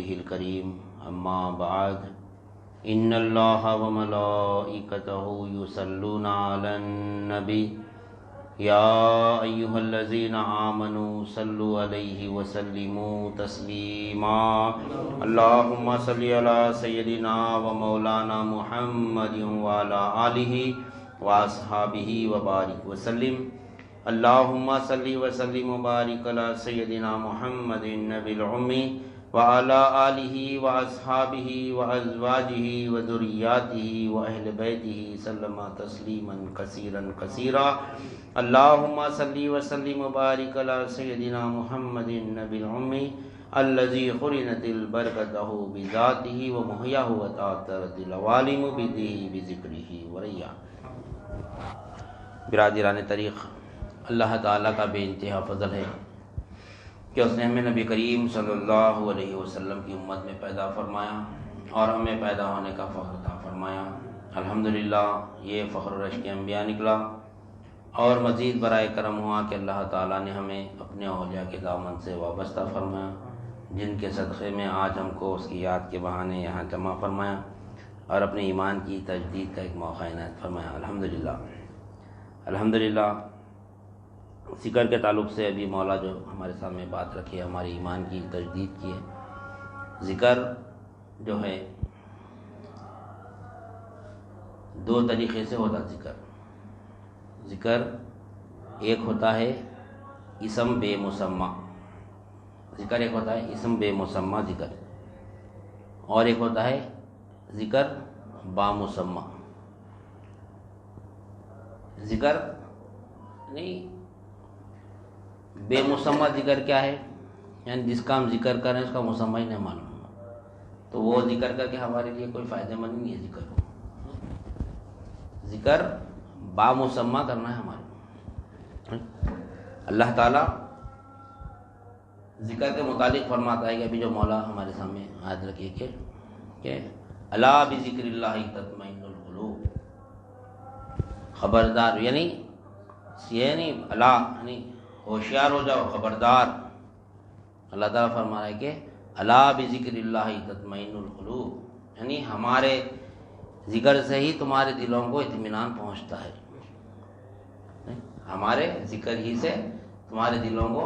وجهه الكريم أما بعد إن الله وملائكته يصلون على النبي يا أيها الذين آمنوا صلوا عليه وسلموا تسليما اللهم صل على سيدنا ومولانا محمد وعلى آله وأصحابه وبارك وسلم اللهم صل وسلم وبارك على سيدنا محمد النبي الأمي وعلى آله وأصحابه وأزواجه وذرياته وأهل بيته سلم تسليما كثيرا كثيرا اللهم صل وسلم وبارك على سيدنا محمد النبي الأمي الذي قرنت البركته بذاته ومحياه وتعطرت العوالم بده بذكره وريا. برادران طریق، اللہ تعالیٰ کا بے انتہا فضل ہے کہ اس نے ہمیں نبی کریم صلی اللہ علیہ وسلم کی امت میں پیدا فرمایا اور ہمیں پیدا ہونے کا فخر عطا فرمایا. الحمدللہ یہ فخر و رشک انبیاء نکلا اور مزید برائے کرم ہوا کہ اللہ تعالیٰ نے ہمیں اپنے اولیاء کے دامن سے وابستہ فرمایا، جن کے صدقے میں آج ہم کو اس کی یاد کے بہانے یہاں جمع فرمایا اور اپنے ایمان کی تجدید کا ایک موقع عنایت فرمایا. الحمدللہ ذکر کے تعلق سے ابھی مولا جو ہمارے سامنے بات رکھی ہے، ہماری ایمان کی تجدید کی ہے. ذکر جو ہے دو طریقے سے ہوتا ذکر ایک ہوتا ہے اسم بے مسمى ذکر، ایک ہوتا ہے اسم بے مسمى ذکر، اور ایک ہوتا ہے ذکر با مسمى. ذکر نہیں، بے مسمى ذکر کیا ہے؟ یعنی جس کا ہم ذکر کر رہے ہیں اس کا مسمى ہی نہیں معلوم، تو وہ ذکر کر کے ہمارے لیے کوئی فائدہ مند نہیں ہے. ذکر کو ذکر با مسمى کرنا ہے ہمارے. اللہ تعالیٰ ذکر کے متعلق فرماتا ہے کہ ابھی جو مولا ہمارے سامنے آیت رکھی ہے کہ الا بذکر اللہ تطمئن القلوب، خبردار، یعنی یہ نہیں الا یعنی ہوشیار ہو جاؤ، خبردار. اللہ تعالیٰ فرما رہا ہے کہ الا بذکر اللہ تطمئن القلوب، یعنی ہمارے ذکر سے ہی تمہارے دلوں کو اطمینان پہنچتا ہے. ہمارے ذکر ہی سے تمہارے دلوں کو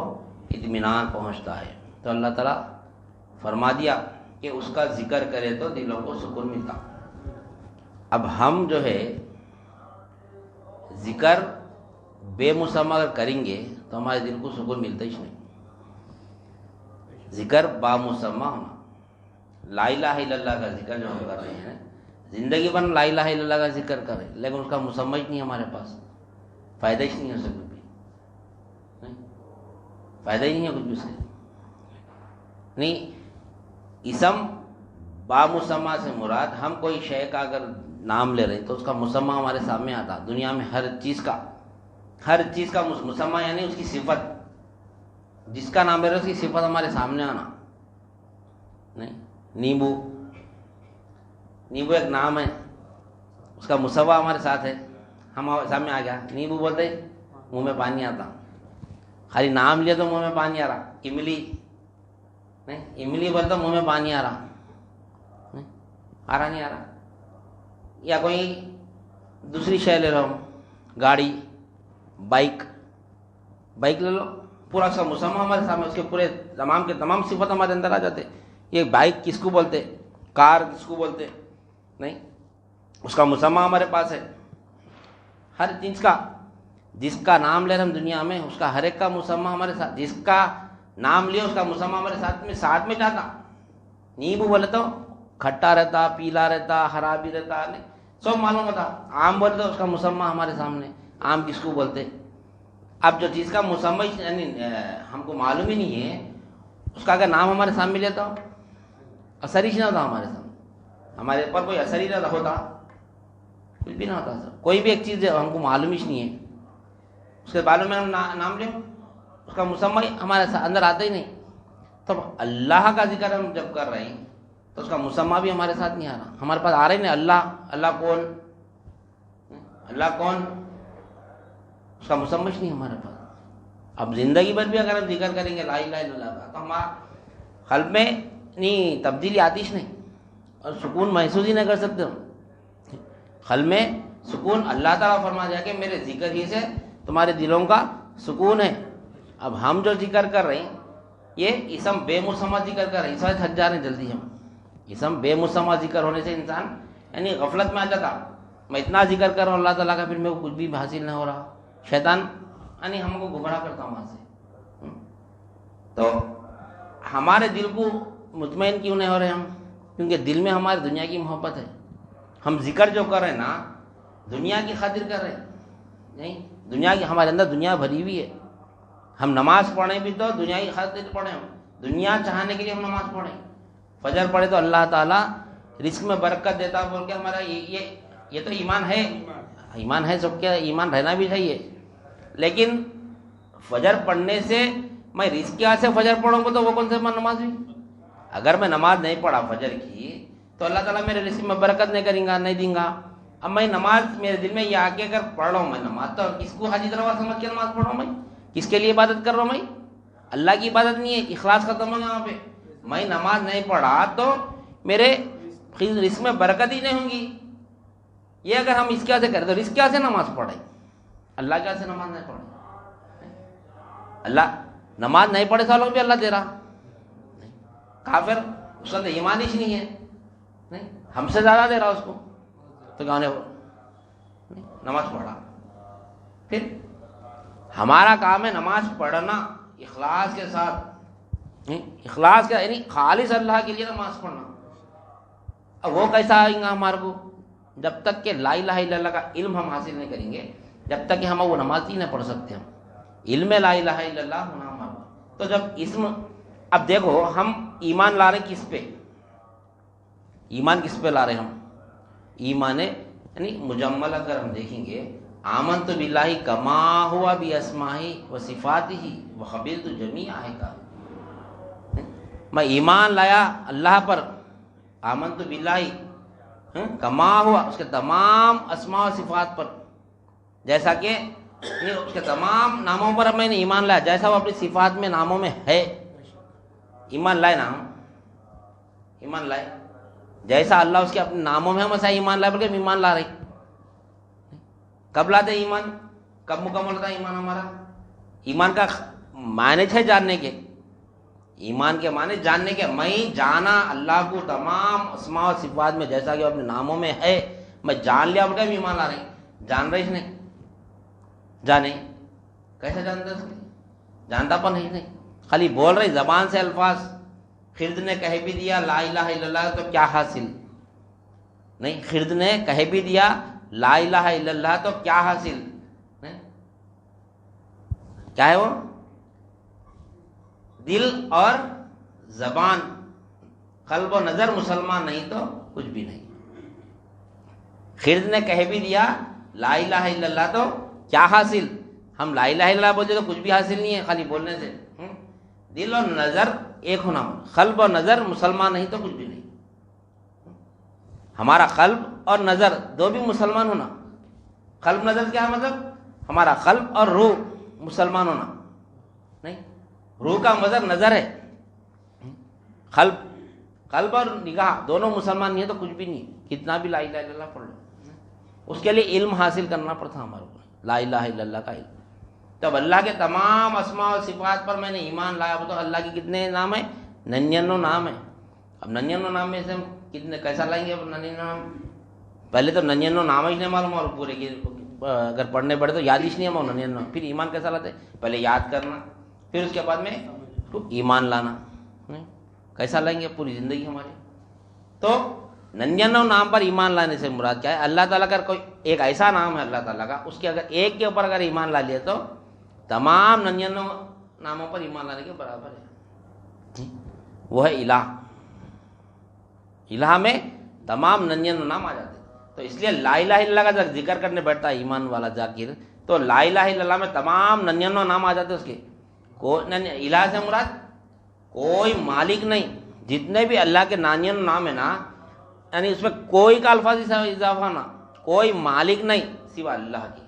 اطمینان پہنچتا ہے. تو اللہ تعالیٰ فرما دیا کہ اس کا ذکر کرے تو دلوں کو سکون ملتا. اب ہم جو ہے ذکر بے مسمى اگر کریں گے تو ہمارے دل کو سکون ملتا ہی نہیں. ذکر با مسمى ہونا، لا الہ الا اللہ کا ذکر جو ہم کر رہے ہیں، زندگی بھر لا الہ الا اللہ کا ذکر کریں لیکن اس کا مسمى نہیں ہمارے پاس، فائدہ ہی نہیں ہے، اسے کچھ بھی فائدہ ہی نہیں ہے کچھ بھی. سے نہیں، اسم با مسمى سے مراد ہم کوئی شے کا اگر نام لے رہے ہیں تو اس کا مسمى ہمارے سامنے آتا. دنیا میں ہر چیز کا مسمى یعنی اس کی صفت، جس کا نام لے رہے ہیں اس کی صفت ہمارے سامنے آنا. نہیں، نیمبو ایک نام ہے، اس کا مسمى ہمارے ساتھ ہے، ہم سامنے آ گیا. نیمبو بولتے منہ میں پانی آتا، خالی نام لیا تو منہ میں پانی آ رہا. املی بولتا منہ میں پانی آ رہا نہیں آ رہا. یا کوئی دوسری شے لے لو، گاڑی، بائک لے لو، پورا اس کا مسمى ہمارے سامنے، اس کے پورے تمام کے تمام صفت ہمارے اندر آ جاتے. یہ بائک کس کو بولتے، کار کس کو بولتے، نہیں، اس کا مسمى ہمارے پاس ہے. ہر چیز کا جس کا نام لے رہے ہم دنیا میں، اس کا ہر ایک کا مسمى ہمارے ساتھ، جس کا نام لیا اس کا مسمى ہمارے ساتھ میں جاتا. نیمبو بولے تو کھٹا رہتا، پیلا رہتا، ہرا بھی رہتا، نہیں سب معلوم ہوتا. آم بولے تو اس کا مسمى ہمارے سامنے، آم کس کو بولتے. اب جو چیز کا مسمى یعنی ہم کو معلوم ہی نہیں ہے، اس کا اگر نام ہمارے سامنے لیتا ہو اثر ہی نہ ہوتا ہمارے سامنے، ہمارے اوپر کوئی اثر ہی نہ ہوتا، کچھ بھی نہ ہوتا. کوئی بھی ایک چیز ہم کو معلوم ہی نہیں ہے، اس کے بارے میں ہم نام لیں اس کا مسمى ہمارے اندر آتا ہی نہیں. تب اللہ کا ذکر ہم جب کر رہے ہیں تو اس کا مسمى بھی ہمارے ساتھ نہیں آ رہا، ہمارے پاس آ رہا ہی نہیں. اللہ کون اس کا مسمى نہیں ہمارے پاس. اب زندگی بھر بھی اگر ہم ذکر کریں گے لا الہ الا اللہ کا تو ہمارا قلب میں نہیں تبدیلی آتیش نہیں اور سکون محسوس ہی نہیں کر سکتے ہم. قلب میں سکون اللہ تعالیٰ فرما جائے کہ میرے ذکر ہی سے تمہارے دلوں کا سکون ہے. اب ہم جو ذکر کر رہے ہیں یہ اسم بے مسمہ ذکر کر رہے ہیں، اس وقت ہٹ جا رہے ہیں جلدی ہم. اسم بے مسمہ ذکر ہونے سے انسان یعنی غفلت میں آ جاتا. میں اتنا ذکر کر رہا ہوں اللہ تعالیٰ کا، پھر میرے کو کچھ بھی حاصل نہیں ہو رہا. شیطان یعنی ہم کو گمراہ کرتا وہاں سے. تو ہمارے دل کو مطمئن کیوں نہیں ہو رہے ہم؟ کیونکہ دل میں ہماری دنیا کی محبت ہے. ہم ذکر جو کر رہے ہیں نا دنیا کی خاطر کر رہے ہیں. نہیں، دنیا کی ہمارے اندر دنیا بھری ہوئی ہے. ہم نماز پڑھیں بھی تو دنیا کی خاطر پڑھیں، ہم دنیا چاہنے کے لیے ہم نماز پڑھیں. فجر پڑھے تو اللہ تعالیٰ رزق میں برکت دیتا بول کے ہمارا یہ تو ایمان ہے. ایمان ہے سب کے، ایمان رہنا بھی چاہیے. لیکن فجر پڑھنے سے میں رزق کیا سے فجر پڑھوں گا تو وہ کون سے نماز ہوئی؟ اگر میں نماز نہیں پڑھا فجر کی تو اللہ تعالیٰ میرے رزق میں برکت نہیں کریں گا، نہیں دیں گا. اب میں نماز میرے دل میں یہ آ کے اگر پڑھ رہا ہوں میں نماز، تو کس کو حاجی روا سمجھ کے نماز پڑھ رہا ہوں؟ میں کس کے لیے عبادت کر رہا ہوں؟ میں اللہ کی عبادت نہیں ہے، اخلاص ختم ہو گیا وہاں پہ. میں نماز نہیں پڑھا تو میرے رزق میں برکت ہی نہیں ہوں گی. یہ اگر ہم اس کیا سے کریں تو رزق کیا سے نماز پڑھیں؟ اللہ کیا سے نماز نہیں پڑھیں؟ اللہ نماز نہیں پڑھے سالوں بھی اللہ دے رہا. کافر اس کا تو ایمان ہی نہیں ہے، نہیں ہم سے زیادہ دے رہا اس کو. تو گانے نماز پڑھا. پھر ہمارا کام ہے نماز پڑھنا اخلاص کے ساتھ. اخلاص کا یعنی خالص اللہ کے لیے نماز پڑھنا. اب وہ کیسا آئیں گا ہمارے کو؟ جب تک کہ لا الہ الا اللہ کا علم ہم حاصل نہیں کریں گے، جب تک کہ ہم وہ نماز ہی نہیں پڑھ سکتے. ہم علم لا الہ الا اللہ ہونا ہمارا. تو جب اسم، اب دیکھو ہم ایمان لا رہے کس پہ؟ ایمان کس پہ لا رہے ہم؟ ایمان یعنی مجمل اگر ہم دیکھیں گے، آمنت باللہ کما ہوا باسماہ و صفاتہ و قبلت جمیع احکامہ. میں ایمان لایا اللہ پر، آمنت باللہ کما ہوا اس کے تمام اسماء و صفات پر، جیسا کہ اس کے تمام ناموں پر میں نے ایمان لایا جیسا وہ اپنی صفات میں ناموں میں ہے. ایمان لائے نا ہم، ایمان لائے جیسا اللہ اس کے اپنے ناموں میں ہم ایسا ایمان لائے، بلکہ ہم ایمان لا رہے. کب لاتے ایمان؟ کب مکمل ہوتا ہے ایمان ہمارا؟ ایمان کا معنی ہے جاننے کے. ایمان کے معنی جاننے کے. میں جانا اللہ کو تمام اسماء و صفات میں جیسا کہ اپنے ناموں میں ہے، میں جان لیا بلکہ ہم ایمان لا رہے ہیں. جان رہے اس نے جانے کیسا جانتا اس نے؟ جانتا پر نہیں، خالی بول رہے زبان سے الفاظ. خرد نے کہہ بھی دیا لا الہ الا اللہ تو کیا حاصل؟ نہیں، خرد نے کہہ بھی دیا لا الہ الا اللہ تو کیا حاصل؟ کیا ہے وہ؟ دل اور زبان، قلب و نظر مسلمان نہیں تو کچھ بھی نہیں. خرد نے کہہ بھی دیا لا الہ الا اللہ تو کیا حاصل؟ ہم لا الہ الا اللہ بولتے تو کچھ بھی حاصل نہیں ہے خالی بولنے سے. دل اور نظر ایک ہونا، قلب اور نظر مسلمان نہیں تو کچھ بھی نہیں. ہمارا قلب اور نظر دو بھی مسلمان ہونا. قلب نظر کیا ہے مطلب؟ ہمارا قلب اور روح مسلمان ہونا. نہیں، روح کا مظہر نظر ہے. قلب اور نگاہ دونوں مسلمان نہیں ہے تو کچھ بھی نہیں. کتنا بھی لا الہ الا اللہ پڑھ لو، اس کے لیے علم حاصل کرنا پڑتا ہمارے کو، لا الہ الا اللہ کا علم. تب اللہ کے تمام اسماء و صفات پر میں نے ایمان لایا. تو اللہ کے کتنے نام ہیں؟ 99 نام ہیں. اب 99 نام میں سے ہم کتنے کیسا لائیں گے؟ 99 نام پہلے تو 99 نام ہی نہیں معلوم، اور پورے کی اگر پڑھنے پڑے تو یاد ہی نہیں ہے 99. پھر ایمان کیسا لاتے؟ پہلے یاد کرنا، پھر اس کے بعد میں ایمان لانا. کیسا لائیں گے پوری زندگی ہماری؟ تو 99 نام پر ایمان لانے سے مراد کیا ہے؟ اللہ تعالیٰ کا کوئی ایک ایسا نام ہے اللہ تعالیٰ کا، اس کے اگر ایک کے اوپر اگر ایمان لا لیے تو تمام 99 ناموں پر ایمان لانے کے برابر ہے. وہ ہے الہ. الہ میں تمام 99 نام آ جاتے ہیں. تو اس لیے لا الہ الا اللہ کا جب ذکر کرنے بیٹھتا ہے ایمان والا ذاکر، تو لا الہ الا اللہ میں تمام 99 نام آ جاتے ہیں اس کے. الہ سے مراد کوئی مالک نہیں. جتنے بھی اللہ کے 99 نام ہیں نا، یعنی اس میں کوئی کا الفاظ اضافہ نہ، کوئی مالک نہیں سوا اللہ کی،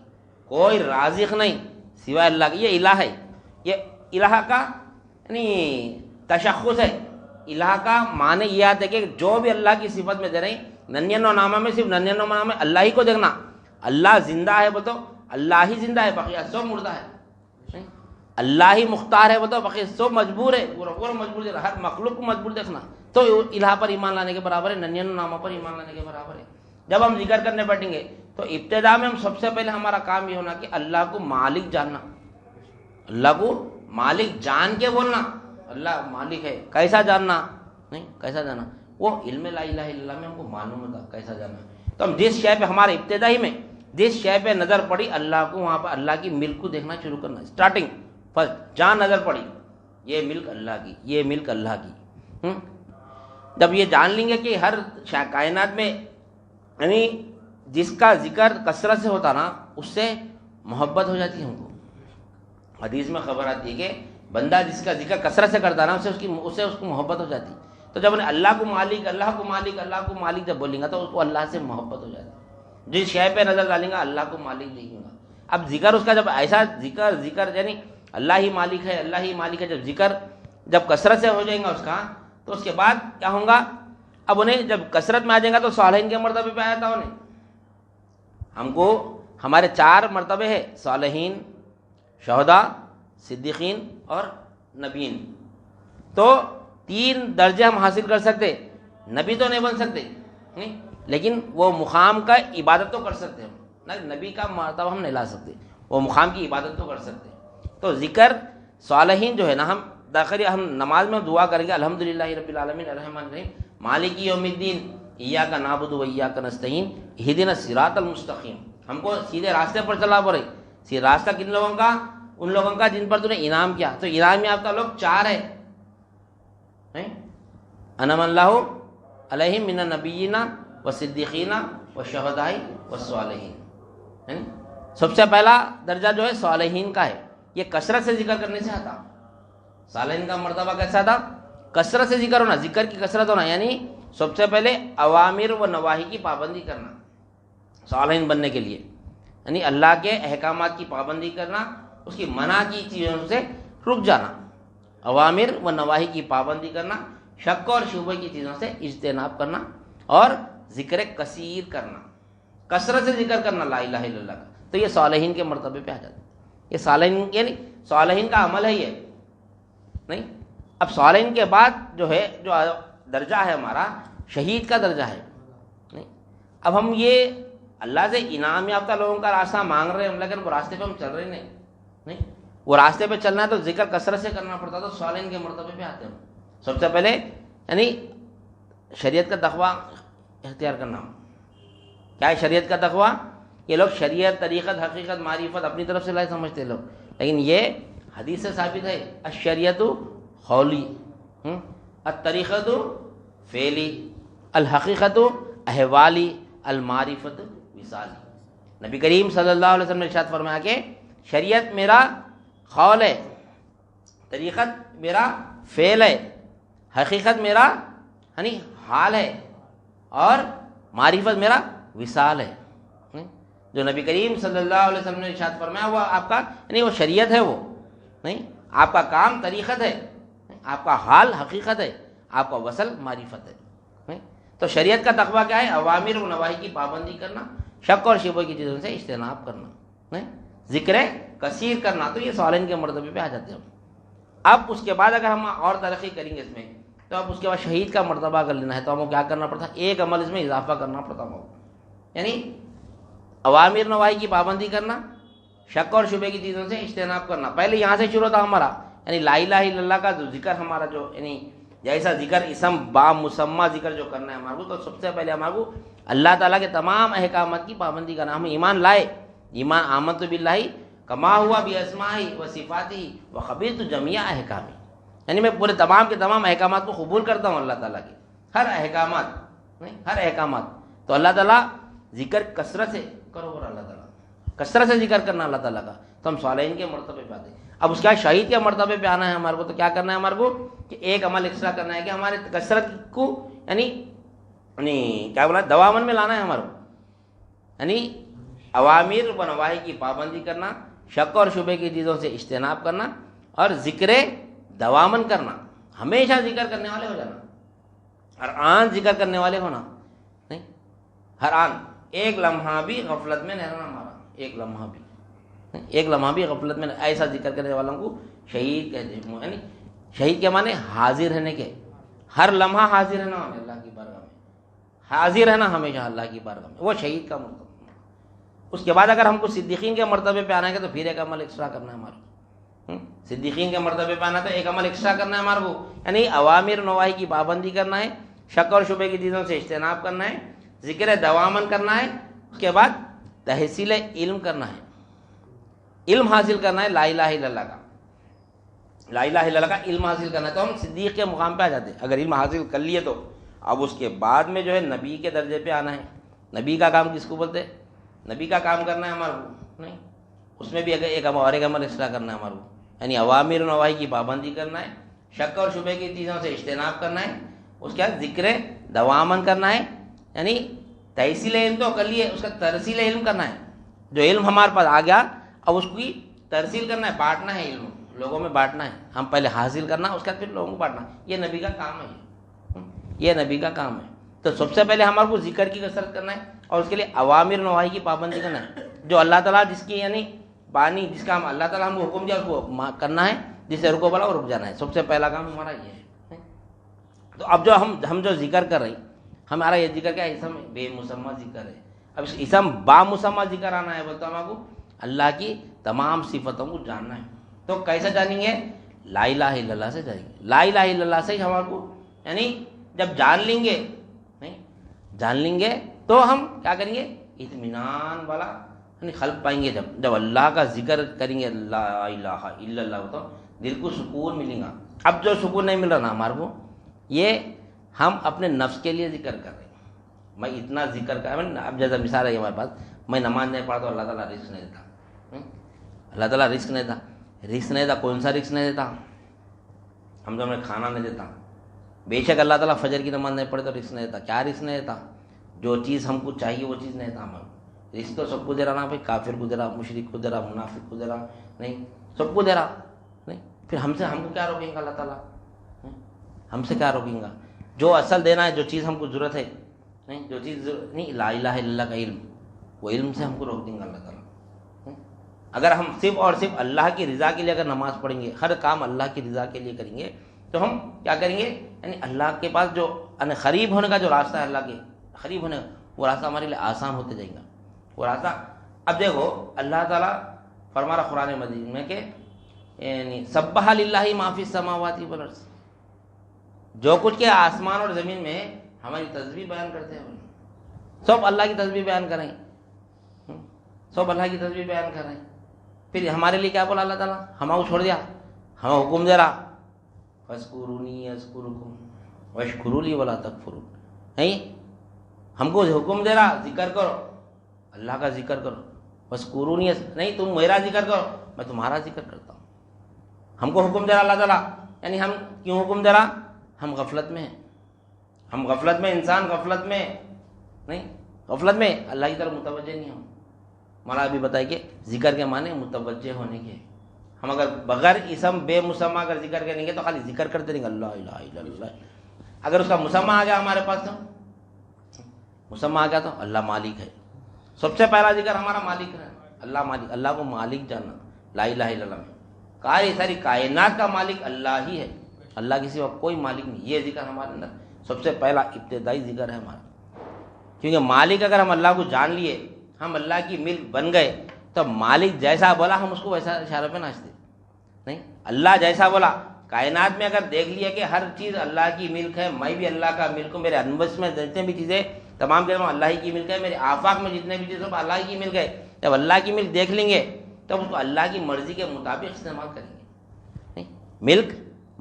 کوئی رازق نہیں سوا اللہ کی. یہ الہ ہے. یہ الہ کا یعنی تشخص ہے. الہ کا معنی یہ آتا ہے کہ جو بھی اللہ کی صفت میں دے رہے ہیں، ننانو نامہ میں صرف ننانو نامہ میں اللہ ہی کو دیکھنا. اللہ زندہ ہے بتاؤ، اللہ ہی زندہ ہے، بقیہ سب مردہ ہے. اللہ ہی مختار ہے بتاؤ، بقیہ سب مجبور ہے، پورا مجبور ہے، ہر مخلوق کو مجبور دیکھنا. تو الہ پر ایمان لانے کے برابر ہے، ننانو نامہ پر ایمان لانے کے برابر ہے. جب ہم ذکر کرنے بیٹھیں گے تو ابتدا میں ہم سب سے پہلے ہمارا کام یہ ہونا کہ اللہ کو مالک جاننا. اللہ کو مالک جان کے بولنا اللہ مالک ہے. کیسا جاننا؟ نہیں کیسا جاننا؟ وہ علم لا الہ الا اللہ میں ہم کو معلوم ہوتا کیسا جاننا. تو ہم جس شے پہ ہمارے ابتدائی میں جس شے پہ نظر پڑی اللہ کو، وہاں پہ اللہ کی ملک کو دیکھنا شروع کرنا. اسٹارٹنگ فرسٹ جہاں نظر پڑی یہ ملک اللہ کی، یہ ملک اللہ کی. جب یہ جان لیں گے کہ ہر کائنات میں یعنی جس کا ذکر کثرت سے ہوتا نا اس سے محبت ہو جاتی ہے ہم کو. حدیث میں خبر آتی ہے کہ بندہ جس کا ذکر کثرت سے کرتا نا اسے اس کو محبت ہو جاتی. تو جب اللہ کو مالک اللہ کو مالک اللہ کو مالک جب بولیں گا تو اس کو اللہ سے محبت ہو جاتی. جس شے پہ نظر ڈالیں گا اللہ کو مالک دیکھیں گا. اب ذکر اس کا جب ایسا ذکر یعنی اللہ ہی مالک ہے اللہ ہی مالک ہے، جب ذکر جب کثرت سے ہو جائے گا اس کا تو اس کے بعد کیا ہوگا؟ اب انہیں جب کثرت میں آ جائے گا تو صالحین کے مرتبے پہ آیا تھا. انہیں ہم کو ہمارے 4 مرتبے ہیں، صالحین، شہداء، صدیقین اور نبیین. تو 3 درجے ہم حاصل کر سکتے. نبی تو نہیں بن سکتے نہیں، لیکن وہ مقام کا عبادت تو کر سکتے ہم. نبی کا مرتبہ ہم نہیں لا سکتے، وہ مقام کی عبادت تو کر سکتے. تو ذکر صالحین جو ہے نا، ہم داخلی ہم نماز میں دعا کریں گے الحمدللہ رب العالمین الرحمن الرحیم مالک یوم الدین ایاک نعبد و ایاک نستعین اہدنا الصراط المستقیم. ہم کو سیدھے راستے پر چلا پڑے. سیدھے راستہ کن لوگوں کا؟ ان لوگوں کا جن پر تو نے انعام کیا. تو انعام یافتہ لوگ 4 ہے. انعم اللہ علیہم من النبیین والصدیقین والشہداء والصالحین. سب سے پہلا درجہ جو ہے صالحین کا ہے. یہ کثرت سے ذکر کرنے سے آتا. صالحین کا مرتبہ کیسا تھا؟ کثرت سے ذکر ہونا، ذکر کی کثرت ہونا. یعنی سب سے پہلے اوامر و نواہی کی پابندی کرنا صالحین بننے کے لیے. یعنی اللہ کے احکامات کی پابندی کرنا، اس کی منع کی چیزوں سے رک جانا. اوامر و نواہی کی پابندی کرنا، شک اور شبہ کی چیزوں سے اجتناب کرنا، اور ذکر کثیر کرنا، کثرت سے ذکر کرنا لا الہ الا اللہ کا. تو یہ صالحین کے مرتبے پہ آ جاتا ہے. یہ صالحین یعنی صالحین کا عمل ہے یہ نہیں. اب صالحین کے بعد جو ہے جو درجہ ہے ہمارا شہید کا درجہ ہے نہیں. اب ہم یہ اللہ سے انعام یافتہ لوگوں کا راستہ مانگ رہے ہیں لیکن وہ راستے پہ ہم چل رہے نہیں. وہ راستے پہ چلنا ہے تو ذکر کثرت سے کرنا پڑتا. تو صالحین کے مرتبے پہ آتے ہیں. سب سے پہلے یعنی شریعت کا تقویٰ اختیار کرنا. کیا ہے شریعت کا تقویٰ؟ یہ لوگ شریعت، طریقت، حقیقت، معرفت اپنی طرف سے لائے سمجھتے لوگ، لیکن یہ حدیث سے ثابت ہے. الشریعت قولی، الطریقت فعلی، الحقیقت احوالی، المعرفت وصالی. نبی کریم صلی اللہ علیہ وسلم نے ارشاد فرمایا کہ شریعت میرا قول ہے، طریقت میرا فعل ہے، حقیقت میرا یعنی حال ہے، اور معرفت میرا وصال ہے. جو نبی کریم صلی اللہ علیہ وسلم نے ارشاد فرمایا وہ آپ کا یعنی وہ شریعت ہے، وہ نہیں. آپ کا کام طریقت ہے، آپ کا حال حقیقت ہے، آپ کا وصل معرفت ہے. تو شریعت کا تقویٰ کیا ہے؟ اوامر و نواہی کی پابندی کرنا، شک اور شبہ کی چیزوں سے اجتناب کرنا، ذکر کثیر کرنا. تو یہ صالحین کے مرتبے پہ آ جاتے ہیں. اب اس کے بعد اگر ہم اور ترقی کریں گے اس میں تو اب اس کے بعد شہید کا مرتبہ اگر لینا ہے تو ہم کو کیا کرنا پڑتا ہے؟ ایک عمل اس میں اضافہ کرنا پڑتا ہے. یعنی اوامر نواہی کی پابندی کرنا، شک اور شبہ کی چیزوں سے اجتناب کرنا. پہلے یہاں سے شروع تھا ہمارا، یعنی لا الہ الا اللہ کا جو ذکر ہمارا جو یعنی جیسا ذکر اسم با مسمى ذکر جو کرنا ہے ہمارے کو، تو سب سے پہلے ہمارے کو اللہ تعالیٰ کے تمام احکامات کی پابندی کرنا. ہم ایمان لائے، ایمان آمنت باللہ کما ہوا باسمائہ و صفاتہ و قبلت جمیع احکامہ. یعنی میں پورے تمام کے تمام احکامات کو قبول کرتا ہوں، اللہ تعالیٰ کے ہر احکامات، نہیں ہر احکامات. تو اللہ تعالیٰ ذکر کثرت سے کرو، اور اللہ تعالیٰ کثرت سے ذکر کرنا اللہ تعالیٰ کا. تو ہم صالحین کے مرتبے پہ آتے ہیں. اب اس کا شہید کے مرتبے پہ آنا ہے ہمارے کو، تو کیا کرنا ہے ہمارے کو کہ ایک عمل ایکسٹرا کرنا ہے کہ ہمارے کثرت کو یعنی کیا بولا دوامن میں لانا ہے ہمارے کو. یعنی اوامر و نواہی کی پابندی کرنا، شک اور شبہ کی چیزوں سے اجتناب کرنا، اور ذکر دوامن کرنا. ہمیشہ ذکر کرنے والے ہو جانا، ہر آن ذکر کرنے والے ہونا، نہیں ہر آن ایک لمحہ بھی غفلت میں نہیں رہنا ہمارا، ایک لمحہ بھی ایک لمحہ بھی غفلت میں، ایسا ذکر کرنے والوں کو شہید کہتے ہیں، یعنی شہید کے معنی حاضر رہنے کے، ہر لمحہ حاضر رہنا ہمیں اللہ کی بارگاہ میں، حاضر رہنا ہمیشہ اللہ کی بارگاہ میں، وہ شہید کا مرتبہ۔ اس کے بعد اگر ہم کو صدیقین کے مرتبے پہ آنا ہے تو پھر ایک عمل ایکسٹرا کرنا ہے ہمارا، صدیقین کے مرتبے پہ آنا تو ایک عمل ایکسٹرا کرنا ہے ہمارے کو، یعنی اوامر نواہی کی پابندی کرنا ہے، شک اور شبے کی چیزوں سے اجتناب کرنا ہے، ذکر دوامن کرنا ہے، اس کے بعد تحصیل علم کرنا ہے، علم حاصل کرنا ہے لا الہ الا اللہ کا، لا الہ الا اللہ کا علم حاصل کرنا ہے، تو ہم صدیق کے مقام پہ آ جاتے ہیں۔ اگر علم حاصل کر لیے تو اب اس کے بعد میں جو ہے نبی کے درجے پہ آنا ہے۔ نبی کا کام کس کو بولتے ہیں؟ نبی کا کام کرنا ہے ہمارے کو، نہیں اس میں بھی اگر ایک عمل ایکسٹرا کرنا ہے ہمارے کو، یعنی اوامر و نواہی کی پابندی کرنا ہے، شک اور شبے کی چیزوں سے اجتناب کرنا ہے، اس کے بعد ذکر دوامن کرنا ہے، یعنی تحصیل علم تو کر لیے، اس کا ترسیل علم کرنا ہے، جو علم ہمارے پاس آ گیا اب اس کی ترسیل کرنا ہے، بانٹنا ہے، علم لوگوں میں بانٹنا ہے، ہم پہلے حاصل کرنا اس کے بعد پھر لوگوں کو بانٹنا، یہ نبی کا کام ہے، یہ نبی کا کام ہے۔ تو سب سے پہلے ہمارے کو ذکر کی کثرت کرنا ہے اور اس کے لیے اوامر نواہی کی پابندی کرنا ہے، جو اللہ تعالیٰ جس کی یعنی بانی جس کا ہم اللہ تعالیٰ ہم کو حکم دیا اس کو کرنا ہے، جس سے رکو بلا وہ رک جانا ہے، سب سے پہلا کام ہمارا یہ ہے۔ تو اب جو ہم جو ذکر کر رہے ہیں، ہمارا یہ ذکر کیا ہے؟ اسم بے مسمہ ذکر ہے۔ اب اس اسم با مسمہ ذکر آنا ہے، بولتا ہم آپ کو اللہ کی تمام صفتوں کو جاننا ہے۔ تو کیسے جانیں گے؟ لا الہ الا اللہ سے جانیں گے، لا الہ الا اللہ سے ہی ہمارے کو، یعنی جب جان لیں گے، نہیں جان لیں گے تو ہم کیا کریں گے؟ اطمینان والا یعنی خلق پائیں گے، جب اللہ کا ذکر کریں گے لا الہ الا اللہ، تو دل کو سکون ملے گا۔ اب جو سکون نہیں مل رہا نا ہمارے کو، یہ ہم اپنے نفس کے لیے ذکر کر رہے ہیں، میں اتنا ذکر کر، اب جیسا مثال ہے ہمارے پاس، میں نماز نہیں پڑھتا تو اللہ تعالیٰ رزق نہیں دیتا، اللہ تعالیٰ رزق نہیں دیتا، رزق نہیں دیتا، کون سا رزق نہیں دیتا؟ ہم تو ہمیں کھانا نہیں دیتا، بے شک اللہ تعالیٰ فجر کی نماز نہیں پڑھے تو رزق نہیں دیتا، کیا رزق نہیں دیتا؟ جو چیز ہم کو چاہیے وہ چیز نہیں دیتا ہمیں، رزق تو سب کو دے رہا نا بھائی، کافر کو دے رہا، مشرک کو دے رہا، منافق کو دے رہا، نہیں سب کو دے رہا، نہیں پھر ہم کو کیا روکیں گا اللہ تعالیٰ؟ ہم سے کیا روکیں گا؟ جو اصل دینا ہے، جو چیز ہم کو ضرورت ہے، نہیں جو چیز نہیں لا الہ الا اللہ کا علم، وہ علم سے ہم کو روک دیں گا اللہ تعالیٰ۔ اگر ہم صرف اور صرف اللہ کی رضا کے لیے اگر نماز پڑھیں گے، ہر کام اللہ کی رضا کے لیے کریں گے، تو ہم کیا کریں گے؟ یعنی اللہ کے پاس جو قریب ہونے کا جو راستہ ہے، اللہ کے قریب ہونے کا وہ راستہ ہمارے لیے آسان ہوتے جائے گا، وہ راستہ۔ اب دیکھو اللہ تعالیٰ فرما رہا قرآن مجید میں کہ یعنی سبح للہ ما فی السماوات والارض، جو کچھ کے آسمان اور زمین میں ہماری تسبیح بیان کرتے ہیں، سب اللہ کی تسبیح بیان کریں، سب اللہ کی تسبیح بیان کر رہے ہیں۔ پھر ہمارے لیے کیا بولا اللہ تعالیٰ؟ ہمیں چھوڑ دیا، ہمیں حکم دے رہا فاذکرونی اذکرکم واشکروا لی ولا تکفرون، نہیں ہم کو حکم دے رہا ذکر کرو، اللہ کا ذکر کرو، فاذکرونی، نہیں تم میرا ذکر کرو میں تمہارا ذکر کرتا ہوں۔ ہم کو حکم دے رہا اللہ تعالیٰ، یعنی ہم کیوں حکم دے رہا؟ ہم غفلت میں ہیں، ہم غفلت میں، انسان غفلت میں، نہیں غفلت میں اللہ کی طرف متوجہ نہیں ہم۔ مولا ابھی بتائی کہ ذکر کے معنی متوجہ ہونے کے، ہم اگر بغیر اسم بے مسمہ اگر ذکر کریں گے تو خالی ذکر کرتے رہیں گے اللہ الہ الا اللہ، اگر اس کا مسمہ آ گیا ہمارے پاس، تو مسمہ آ گیا تو اللہ مالک ہے، سب سے پہلا ذکر ہمارا مالک ہے، اللہ مالک، اللہ کو مالک جاننا لا الہ الا اللہ میں، ساری کائنات کا مالک اللہ ہی ہے، اللہ کے سوا کوئی مالک نہیں، یہ ذکر ہمارے اندر سب سے پہلا ابتدائی ذکر ہے ہمارا، کیونکہ مالک اگر ہم اللہ کو جان لیے، ہم اللہ کی ملک بن گئے، تو مالک جیسا بولا ہم اس کو ویسا اشارے پہ ناچتے، نہیں اللہ جیسا بولا، کائنات میں اگر دیکھ لیا کہ ہر چیز اللہ کی ملک ہے، میں بھی اللہ کا ملک ہوں، میرے انوس میں جتنے بھی چیزیں تمام کے تمام اللہ ہی کی ملک ہے، میرے آفاق میں جتنے بھی چیزیں سب اللہ کی ملک ہے، جب اللہ کی ملک دیکھ لیں گے تب اس کو اللہ کی مرضی کے مطابق استعمال کریں گے، نہیں ملک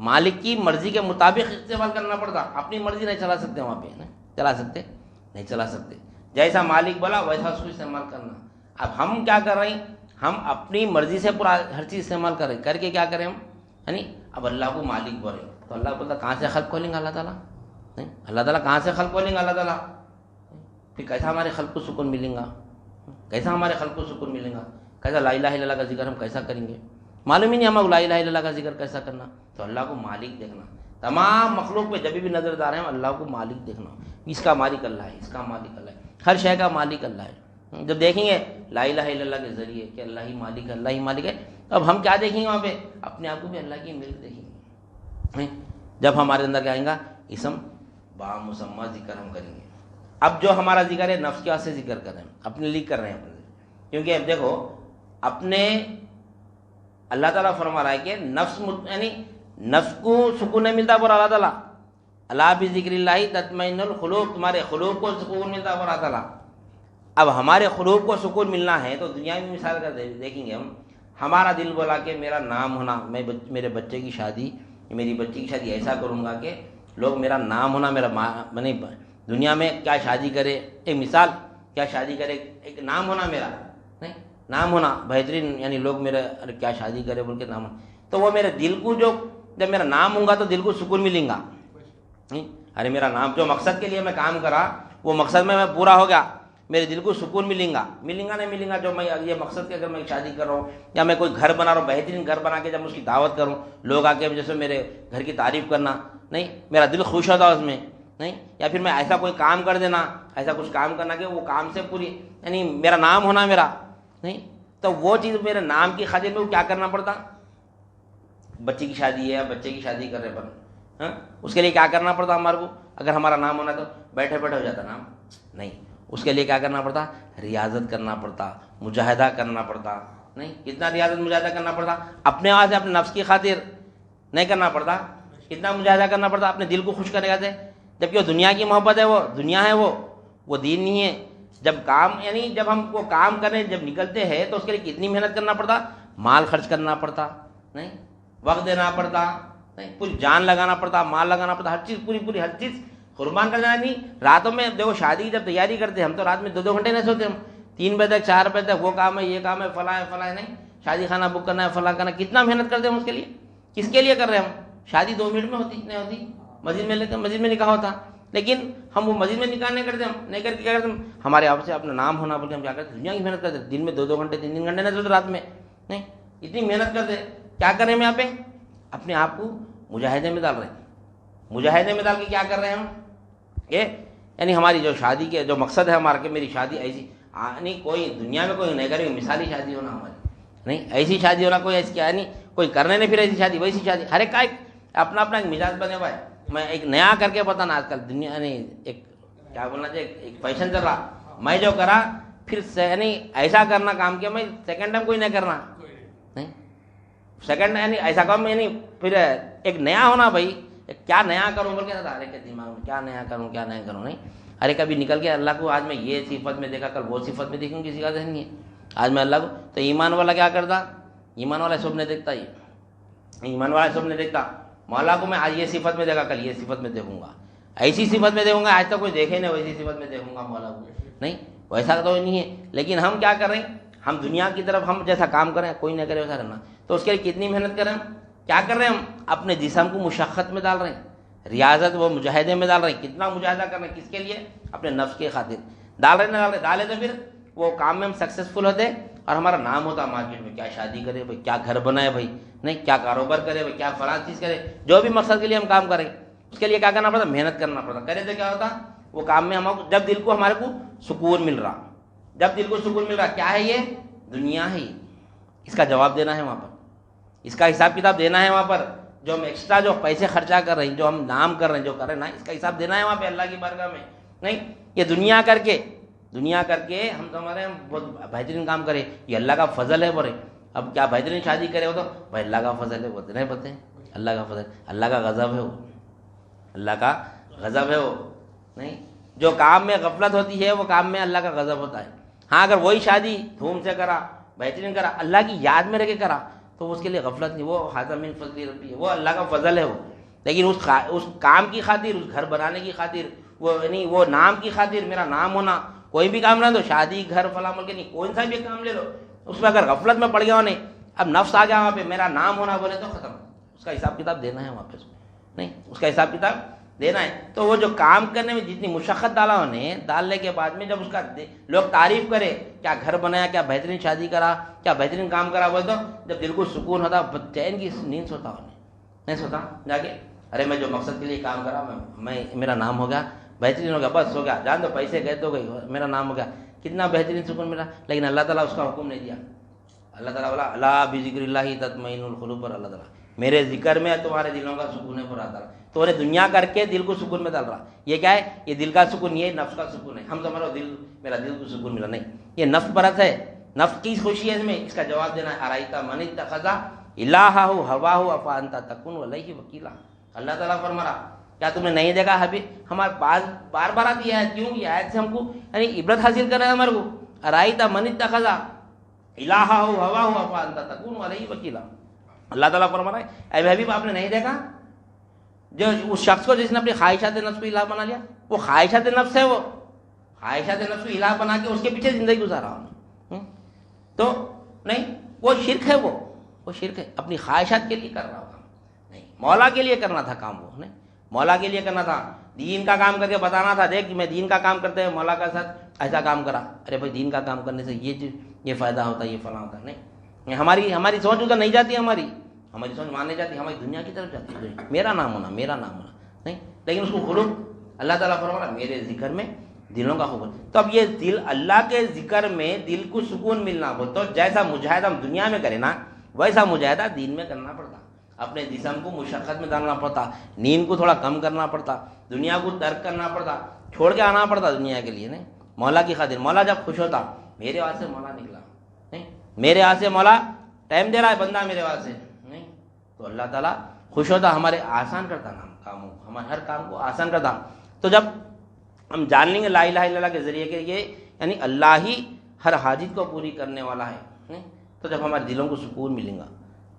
مالک کی مرضی کے مطابق استعمال کرنا پڑتا، اپنی مرضی نہیں چلا سکتے، وہاں پہ نہیں چلا سکتے، جیسا مالک بولا ویسا اس کو استعمال کرنا۔ اب ہم کیا کر رہے ہیں؟ ہم اپنی مرضی سے پورا ہر چیز استعمال کر رہے ہیں، کر کے کیا کریں ہم؟ یعنی اب اللہ کو مالک بولے تو اللہ بولتا کہاں سے خلق کھولیں گا اللہ تعالیٰ؟ نہیں اللہ تعالیٰ کہاں سے خلق کھولیں گا اللہ تعالیٰ؟ پھر کیسا ہمارے خلق کو سکون ملیں گا؟ کیسا ہمارے خلق کو سکون ملیں گا؟ کیسا لا الہ الا اللہ کا ذکر ہم کیسا کریں گے؟ معلوم ہی نہیں ہمیں لا الہ الا اللہ کا ذکر کیسا کرنا، تو اللہ کو مالک دیکھنا، تمام مخلوق پہ جب بھی نظر دار ہیں اللہ کو مالک دیکھنا، اس کا مالک اللہ ہے، اس کا مالک اللہ ہے، ہر شے کا مالک اللہ ہے۔ جب دیکھیں گے لا الہ الا اللہ کے ذریعے کہ اللہ ہی مالک ہے، اللہ ہی مالک ہے، اب ہم کیا دیکھیں گے وہاں پہ؟ اپنے آپ کو بھی اللہ کی ملک دیکھیں گے۔ جب ہمارے اندر کیا آئیں گا؟ اسم با مسمى ذکر ہم کریں گے۔ اب جو ہمارا ذکر ہے نفس کے واسطے ذکر کر رہے ہیں، اپنے لیے کر رہے ہیں، کیونکہ اب دیکھو اپنے اللہ تعالیٰ فرما رہا ہے کہ نفس یعنی نفس کو سکون نہیں ملتا پر اللہ تعالیٰ، اللہ بذکر اللہ تطمئن القلوب، تمہارے قلوب کو سکون ملتا پر اللہ تعالیٰ۔ اب ہمارے قلوب کو سکون ملنا ہے تو دنیا میں مثال کر دیکھیں گے ہم، ہمارا دل بولا کہ میرا نام ہونا، میں میرے بچے کی شادی، میری بچی کی شادی ایسا کروں گا کہ لوگ میرا نام ہونا، میرا میں دنیا میں کیا شادی کرے، ایک مثال کیا شادی کرے، ایک نام ہونا میرا، نہیں نام ہونا بہترین، یعنی لوگ میرا ارے کیا شادی کرے بول کے نام ہونا، تو وہ میرے دل کو جو جب میرا نام ہوں گا تو دل کو سکون ملیں گا، ارے میرا نام جو مقصد کے لیے میں کام کرا وہ مقصد میں پورا ہو گیا، میرے دل کو سکون ملیں گا نہیں ملیں گا، جو میں یہ مقصد کے اگر میں شادی کر رہا ہوں یا میں کوئی گھر بنا رہا ہوں، بہترین گھر بنا کے جب میں اس کی دعوت کروں، لوگ آ کے جیسے میرے گھر کی تعریف کرنا، نہیں میرا دل خوش ہوتا اس میں، نہیں یا پھر میں ایسا کوئی کام کر دینا، ایسا کچھ کام کرنا کہ وہ کام سے پوری یعنی میرا نام ہونا میرا، نہیں تو وہ چیز میرے نام کی خاطر میں کیا کرنا پڑتا؟ بچی کی شادی ہے، بچے کی شادی کر رہے پر اس کے لیے کیا کرنا پڑتا ہمارے کو؟ اگر ہمارا نام ہونا تو بیٹھے بیٹھے ہو جاتا نام، نہیں اس کے لیے کیا کرنا پڑتا؟ ریاضت کرنا پڑتا، مجاہدہ کرنا پڑتا، نہیں کتنا ریاضت مجاہدہ کرنا پڑتا؟ اپنے وہاں سے اپنے نفس کی خاطر نہیں کرنا پڑتا، کتنا مجاہدہ کرنا پڑتا اپنے دل کو خوش کرنے کا، جبکہ وہ دنیا کی محبت ہے، وہ دنیا ہے، وہ دین نہیں ہے۔ جب کام یعنی جب ہم کو کام کرنے جب نکلتے ہیں تو اس کے لیے کتنی محنت کرنا پڑتا؟ مال خرچ کرنا پڑتا، نہیں وقت دینا پڑتا، نہیں پوری جان لگانا پڑتا، مال لگانا پڑتا، ہر چیز پوری ہر چیز قربان کر جانا۔ نہیں راتوں میں دیکھو شادی کی جب تیاری کرتے ہم تو رات میں 2 گھنٹے نہیں سوتے، ہم 3 بجے تک 4 بجے تک وہ کام ہے، یہ کام ہے، فلاں ہے، نہیں شادی خانہ بک کرنا ہے، فلاں کرنا، کتنا محنت کرتے ہیں ہم اس کے لیے، کس کے لیے کر رہے ہیں ہم؟ شادی 2 منٹ میں ہوتی نہیں ہوتی، مسجد میں نکاح ہوتا، لیکن ہم وہ مسجد میں نکاح نہیں کرتے، ہم نہیں کر کے کیا کرتے؟ ہمارے آپ سے اپنا نام ہونا بول کے ہم کیا کرتے؟ دنیا کی محنت کرتے، دن میں 2 گھنٹے 3 گھنٹے نہیں سوتے رات میں، نہیں اتنی محنت کرتے، کیا کر رہے ہیں ہم یہاں پہ؟ اپنے آپ کو مجاہدے میں ڈال رہے ہیں، مجاہدے میں ڈال کے کیا کر رہے ہیں ہم کہ یعنی ہماری جو شادی کے جو مقصد ہے ہمارا کہ میری شادی ایسی نہیں کوئی دنیا میں کوئی نہیں کرے، مثالی شادی ہونا ہماری، نہیں ایسی شادی ہونا کوئی ایسی کیا نہیں، کوئی کرنے نہیں پھر ایسی شادی ویسی شادی، ہر ایک کا اپنا اپنا ایک مزاج بنے ہوا ہے۔ میں ایک نیا کر کے بتانا، آج کل دنیا نہیں ایک کیا بولنا چاہیے، ایک فیشن چل رہا، میں جو کرا پھر یعنی ایسا کرنا کام کیا میں سیکنڈ ٹائم کوئی نہیں کرنا، نہیں سیکنڈ یعنی ایسا کام یعنی پھر ایک نیا ہونا، بھائی کیا نیا کروں بول کے ارے کے دماغ میں کیا نیا کروں نہیں، ارے کبھی نکل کے اللہ کو آج میں یہ صفت میں دیکھا، کل وہ صفت میں دیکھوں، کسی کا ذہن نہیں ہے آج میں اللہ کو۔ تو ایمان والا کیا کرتا؟ ایمان والا سب نے دیکھتا، یہ ایمان والا سب نے دیکھتا، مولا کو میں آج یہ صفت میں دیکھا، کل یہ صفت میں دیکھوں گا، ایسی صفت میں دیکھوں گا، آج تک کوئی دیکھے نہیں ویسی صفت میں دیکھوں گا مولا کو، نہیں ویسا تو نہیں ہے۔ لیکن ہم کیا کر رہے ہیں؟ ہم دنیا کی طرف ہم جیسا کام کریں کوئی نہ کرے ویسا کرنا، تو اس کے لیے کتنی محنت کریں ہم، کیا کر رہے ہیں ہم؟ اپنے جسم کو مشقت میں ڈال رہے ہیں، ریاضت وہ مجاہدے میں ڈال رہے ہیں، کتنا مجاہدہ کر رہے ہیں، کس کے لیے؟ اپنے نفس کے خاطر ڈال رہے ڈالے تو پھر وہ کام میں ہم سکسیزفل ہوتے اور ہمارا نام ہوتا مارکیٹ میں، کیا شادی کرے بھائی، کیا گھر بنائے بھائی، نہیں کیا کاروبار کرے بھائی، کیا فلاں چیز کرے، جو بھی مقصد کے لیے ہم کام کریں اس کے لیے کیا کرنا پڑتا؟ محنت کرنا پڑتا، کرے تو کیا ہوتا؟ وہ کام میں ہم جب دل کو ہمارے کو سکون مل رہا، جب دل کو سکون مل رہا، کیا ہے یہ؟ دنیا ہے، اس کا جواب دینا ہے وہاں پر، اس کا حساب کتاب دینا ہے وہاں پر، جو ہم ایکسٹرا جو پیسے خرچہ کر رہے ہیں، جو ہم نام کر رہے ہیں، جو کر رہے ہیں نا، اس کا حساب دینا ہے وہاں پہ اللہ کی بارگاہ میں، نہیں یہ دنیا کر کے ہم تو ہمارے بہت بہترین کام کرے، یہ اللہ کا فضل ہے بولے، اب کیا بہترین شادی کرے ہو تو بھائی اللہ کا فضل ہے، بولتے نہیں بولتے اللہ کا فضل، اللہ کا غضب ہے وہ، اللہ کا غضب ہے وہ، نہیں جو کام میں غفلت ہوتی ہے وہ کام میں اللہ کا غضب ہوتا ہے۔ ہاں اگر وہی شادی دھوم سے کرا، بہترین کرا، اللہ کی یاد میں رہ کے کرا تو اس کے لیے غفلت نہیں، وہ حاضر من فضل ربی ہے، وہ اللہ کا فضل ہے وہ۔ لیکن اس کام کی خاطر، اس گھر بنانے کی خاطر، وہ یعنی وہ نام کی خاطر، میرا نام ہونا، کوئی بھی کام نہ دو، شادی گھر فلاں مل کے نہیں، کوئی سا بھی کام لے لو، اس میں اگر غفلت میں پڑ گیا ہو، نہیں اب نفس آ گیا وہاں پہ، میرا نام ہونا بولے تو ختم، اس کا حساب کتاب دینا ہے وہاں پہ، نہیں اس کا حساب کتاب دینا ہے۔ تو وہ جو کام کرنے میں جتنی مشقت ڈالا انہیں، ڈالنے کے بعد میں جب اس کا لوگ تعریف کرے، کیا گھر بنایا، کیا بہترین شادی کرا، کیا بہترین کام کرا، بولے تو جب دل کو سکون ہوتا، چین کی نیند سوتا انہیں نہیں سوتا، جا کے ارے میں جو مقصد کے لیے کام کرا میں میرا نام ہو گیا، بہترین ہو گیا، بس ہو گیا، جان دو پیسے گئے تو گئی، میرا نام ہو گیا، کتنا بہترین سکون ملا. لیکن اللہ تعالیٰ اس کا حکم نہیں دیا. اللہ تعالیٰ بولا اللہ بذکر اللہ تطمئن القلوب، پر اللہ تعالیٰ میرے ذکر میں تمہارے دلوں کا سکون ہے. پر اللہ تعالیٰ تو نے دنیا کر کے دل کو سکون میں ڈال رہا. یہ کیا ہے؟ یہ دل کا سکون، یہ نفس کا سکون ہے. ہم سمجھ رہے دل میرا دل کو سکون ملا، نہیں، یہ نفس پرست ہے، نفس کی خوشی ہے. اس میں اس کا جواب دینا ہے ارائیتا من اتخذ الہہ ہواہ افانت تکون علیہ وکیلا. اللہ تعالیٰ فرما رہا کیا تم نے نہیں دیکھا؟ ابھی ہمارے پاس بار بار آتی ہے. کیوں؟ یہ آیت سے ہم کو یعنی عبرت حاصل کر رہے ہیں ہمارے کو. ارائیتا من اتخذ الہہ ہواہ افانت تکون علیہ وکیلا. اللہ تعالیٰ فرما رہا ہے اے حبیب آپ نے نہیں دیکھا جو اس شخص کو جس نے اپنی خواہشات نفس کو الہ بنا لیا، وہ خواہشات نفس ہے، وہ خواہشات نفس کو الہ بنا کے اس کے پیچھے زندگی گزارا ہوں. تو نہیں، وہ شرک ہے، وہ شرک ہے. اپنی خواہشات کے لیے کر رہا ہوگا، نہیں، مولا کے لیے کرنا تھا کام. وہ نہیں، مولا کے لیے کرنا تھا، دین کا کام کر کے بتانا تھا دیکھ میں دین کا کام کرتے ہیں مولا کا ساتھ ایسا کام کرا. ارے بھائی دین کا کام کرنے سے یہ فائدہ ہوتا ہے، یہ فلاں ہوتا ہے. نہیں، ہماری سوچ ادھر نہیں جاتی، ہماری سوچ ماننے جاتی، ہماری دنیا کی طرف جاتی ہے. میرا نام ہونا نہیں، لیکن اس کو خلوق اللہ تعالیٰ فرما میرے ذکر میں دلوں کا خوب. تو اب یہ دل اللہ کے ذکر میں دل کو سکون ملنا ہو تو جیسا مجاہدہ ہم دنیا میں کریں نا ویسا مجاہدہ دین میں کرنا پڑتا. اپنے جسم کو مشقت میں ڈالنا پڑتا، نیند کو تھوڑا کم کرنا پڑتا، دنیا کو ترک کرنا پڑتا، چھوڑ کے آنا پڑتا دنیا کے لیے. نہیں، مولا کی خاطر. مولا جب خوش ہوتا میرے وہاں سے مولا نکلا، نہیں، میرے وہاں سے مولا ٹائم دے رہا ہے بندہ میرے وہاں سے، نہیں، تو اللہ تعالیٰ خوش ہوتا، ہمارے آسان کرتا نا کاموں، ہمارے ہر کام کو آسان کرتا. تو جب ہم جان لیں گے لا الہ الا اللہ کے ذریعے کہ یہ یعنی اللہ ہی ہر حاجت کو پوری کرنے والا ہے، نہیں، تو جب ہمارے دلوں کو سکون ملے گا.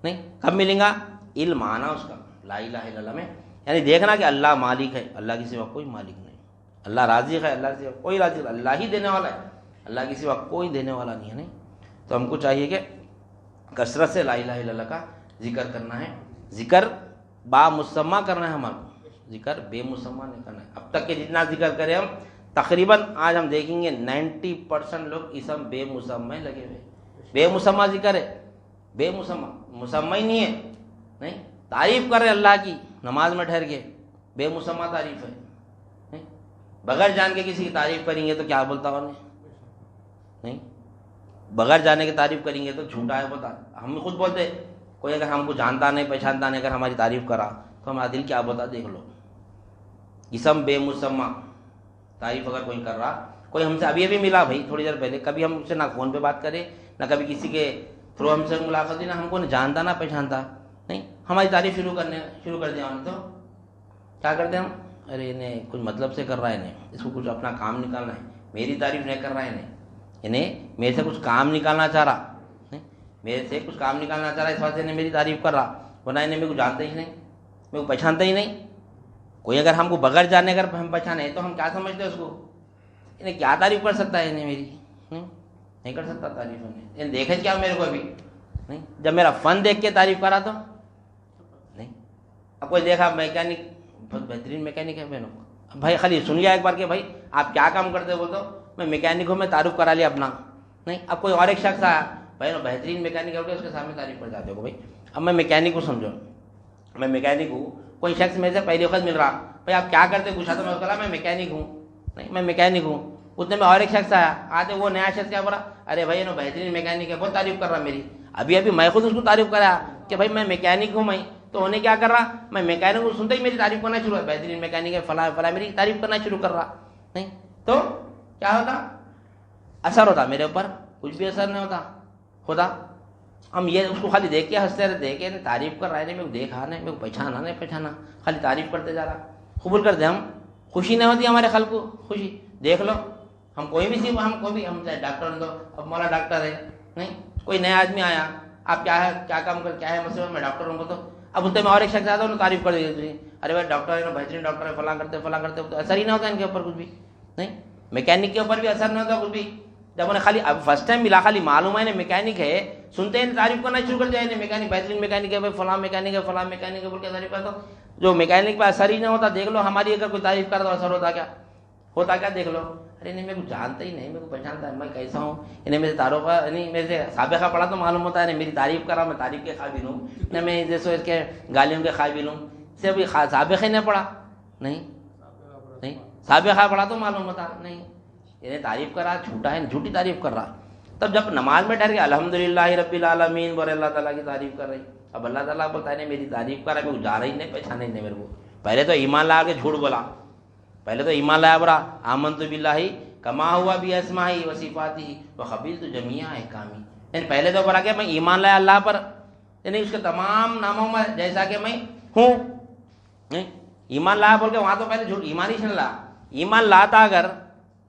نہیں، کب ملے گا؟ علم آنا اس کا لا الہ الا اللہ میں، یعنی دیکھنا کہ اللہ مالک ہے، اللہ کے سوا کوئی مالک نہیں. اللہ رازق ہے، اللہ کے سوا کوئی رازق، اللہ ہی دینے والا ہے، اللہ کے سوا کوئی دینے والا نہیں ہے. نہیں، تو ہم کو چاہیے کہ کثرت سے لا الہ الا اللہ کا ذکر کرنا ہے. ذکر با مسمہ کرنا ہے ہمارا، ذکر بے مسمہ نہیں کرنا ہے. اب تک کہ جتنا ذکر کریں ہم تقریباً آج ہم دیکھیں گے 90% لوگ اسم بے مسمہ لگے ہوئے. بے مسمہ ذکر ہے، بے مسمہ، مسمہ ہی نہیں ہے. نہیں، تعریف کر رہے اللہ کی نماز میں ٹھہر کے، بے مسمہ تعریف ہے. نہیں، بغیر جان کے کسی کی تعریف کریں گے تو کیا بولتا انہیں؟ نہیں، بغیر جانے کی تعریف کریں گے تو جھوٹا ہے بتا. ہم خود بولتے کوئی اگر ہم کو جانتا نہیں پہچانتا نہیں اگر ہماری تعریف کرا تو ہمارا دل کیا بولتا؟ دیکھ لو، اسم بے مسمہ تعریف اگر کوئی کر رہا، کوئی ہم سے ابھی ملا بھائی تھوڑی دیر پہلے، کبھی ہم سے نہ فون پہ بات کرے نہ کبھی کسی کے تھرو ہم سے ملاقات ہوئی، نہ ہم کو نہ جانتا نہ پہچانتا، نہیں، ہماری تعریف شروع کر دیا ہم. تو کیا کرتے ہم؟ ارے انہیں کچھ مطلب سے کر رہا ہے، انہیں اس کو کچھ اپنا کام نکالنا ہے، میری تعریف نہیں کر رہا ہے، انہیں میرے سے کچھ کام نکالنا چاہ رہا، میرے سے کچھ کام نکالنا چاہ رہا ہے، اس واسطے انہیں میری تعریف کر رہا، ورنہ انہیں میرے کو جانتا ہی نہیں، میرے کو پہچانتا ہی نہیں. کوئی اگر ہم کو بغیر جانے اگر ہم پہچانے تو ہم کیا سمجھتے ہیں اس کو؟ انہیں کیا تعریف کر سکتا ہے؟ انہیں میری نہیں کر سکتا تعریف. انہیں دیکھے کیا میرے کو ابھی؟ نہیں. جب میرا فن دیکھ کے تعریف کرا تو نہیں. اب کوئی دیکھا میکینک بہت بہترین میکینک ہے بہنوں، بھائی خالی سن لیا ایک بار کہ بھائی آپ کیا کام کرتے ہو، بولتے میں میکینک ہوں، میں تعارف کرا لیا اپنا. نہیں، اب کوئی اور ایک شخص آیا بھائی بہترین میکینک ہے، اس کے سامنے تعریف کر جاتے ہو بھائی اب میں میکینک کو سمجھو، میں میکینک ہوں. کوئی شخص میرے سے پہلی وقت مل رہا، بھائی آپ کیا کرتے پوچھا تو میں کہا میں میکینک ہوں. نہیں، میں میکینک ہوں. اتنے میں اور ایک شخص آیا، آتے وہ نیا شخص کیا بولا، ارے بھائی بہترین میکینک ہے، بہت تعریف کر رہا میری. ابھی میں خود اس کو تعریف کرایا کہ بھائی میں میکینک ہوں. میں تو انہیں کیا کر رہا، میں میکینک کو سنتے ہی میری تعریف کرنا شروع ہے، بہترین میکینک ہے فلاں فلاں، میری تعریف کرنا شروع کر رہا. نہیں، تو کیا ہوتا؟ اثر ہوتا میرے اوپر؟ کچھ بھی اثر نہیں ہوتا. خدا ہم یہ اس کو خالی دیکھ کے ہنستے رہتے کہ تعریف کر رہا ہے، میرے کو دیکھا نہیں، میرے کو پہچانا نہیں پہچانا، خالی تعریف کرتے جا رہا، قبول کرتے. ہم خوشی نہیں ہوتی ہمارے خلق کو خوشی. دیکھ لو ہم کوئی بھی ہم کوئی بھی ہم چاہے ڈاکٹر ہو تو اب مولا ڈاکٹر ہے. نہیں، کوئی نیا آدمی آیا، آپ کیا ہے، کیا کام کر، کیا ہے مسئلہ، میں ڈاکٹر ہوں تو اب اتنے میں اور ایک شخص آتا انہوں تعریف کر دی، ارے بھائی ڈاکٹر ہے، بہترین ڈاکٹر ہے، فلاں کرتے تو اثر ہی نہ ہوتا ان کے اوپر کچھ بھی. نہیں، میکینک کے اوپر بھی اثر نہیں ہوتا کچھ بھی. جب انہیں خالی اب فرسٹ ٹائم ملا، خالی معلوم ہے انہیں میکینک ہے، سنتے ہیں تعریف کرنا شروع کر جائے میکینک بہترین میکینک ہے، فلاں میکینک ہے فلاں میکینک ہے بول کے تعریف کرتا. جو میکینک پہ اثر ہی نہیں ہوتا. دیکھ لو ہماری اگر کوئی تعریف کرتا تو اثر ہوتا کیا دیکھ لو. ارے نہیں میرے کو جانتا ہی نہیں، میرے کو پہچانتا ہے میں کیسا ہوں، انہیں میرے تعارف نہیں، میرے سے سابقہ پڑھا تو معلوم ہوتا ہے، میری تعریف کرا میں تعریف کے قابل ہوں، نہ میں جیسے اس کے گالیوں کے قابل ہوں. سے ابھی سابقہ نے پڑھا نہیں، نہیں سابقہ پڑھا تو معلوم ہوتا نہیں، انہیں تعریف کر رہا جھوٹا ہے، جھوٹی تعریف کر رہا. تب جب نماز میں ٹھہر کے الحمدللہ رب العالمین بولے اللہ تعالیٰ کی تعریف کر رہی، اب اللہ تعالیٰ بولتا ہے میری تعریف کر رہا ہے، جا رہی نہیں پہچانا ہی نہیں میرے کو. پہلے تو ایمان لا کے جھوٹ بولا، پہلے تو ایمان لایا برا آمنت باللہ کما ہوا بھی اسمائی و صفاتی و قبلت جمیع احکامی. یعنی پہلے تو برا کہ میں ایمان لایا اللہ پر، یعنی اس کے تمام ناموں میں جیسا کہ میں ہوں. ایمان لایا بول کے وہاں تو پہلے جھوٹ ایمان ہی نہیں لا. ایمان لاتا اگر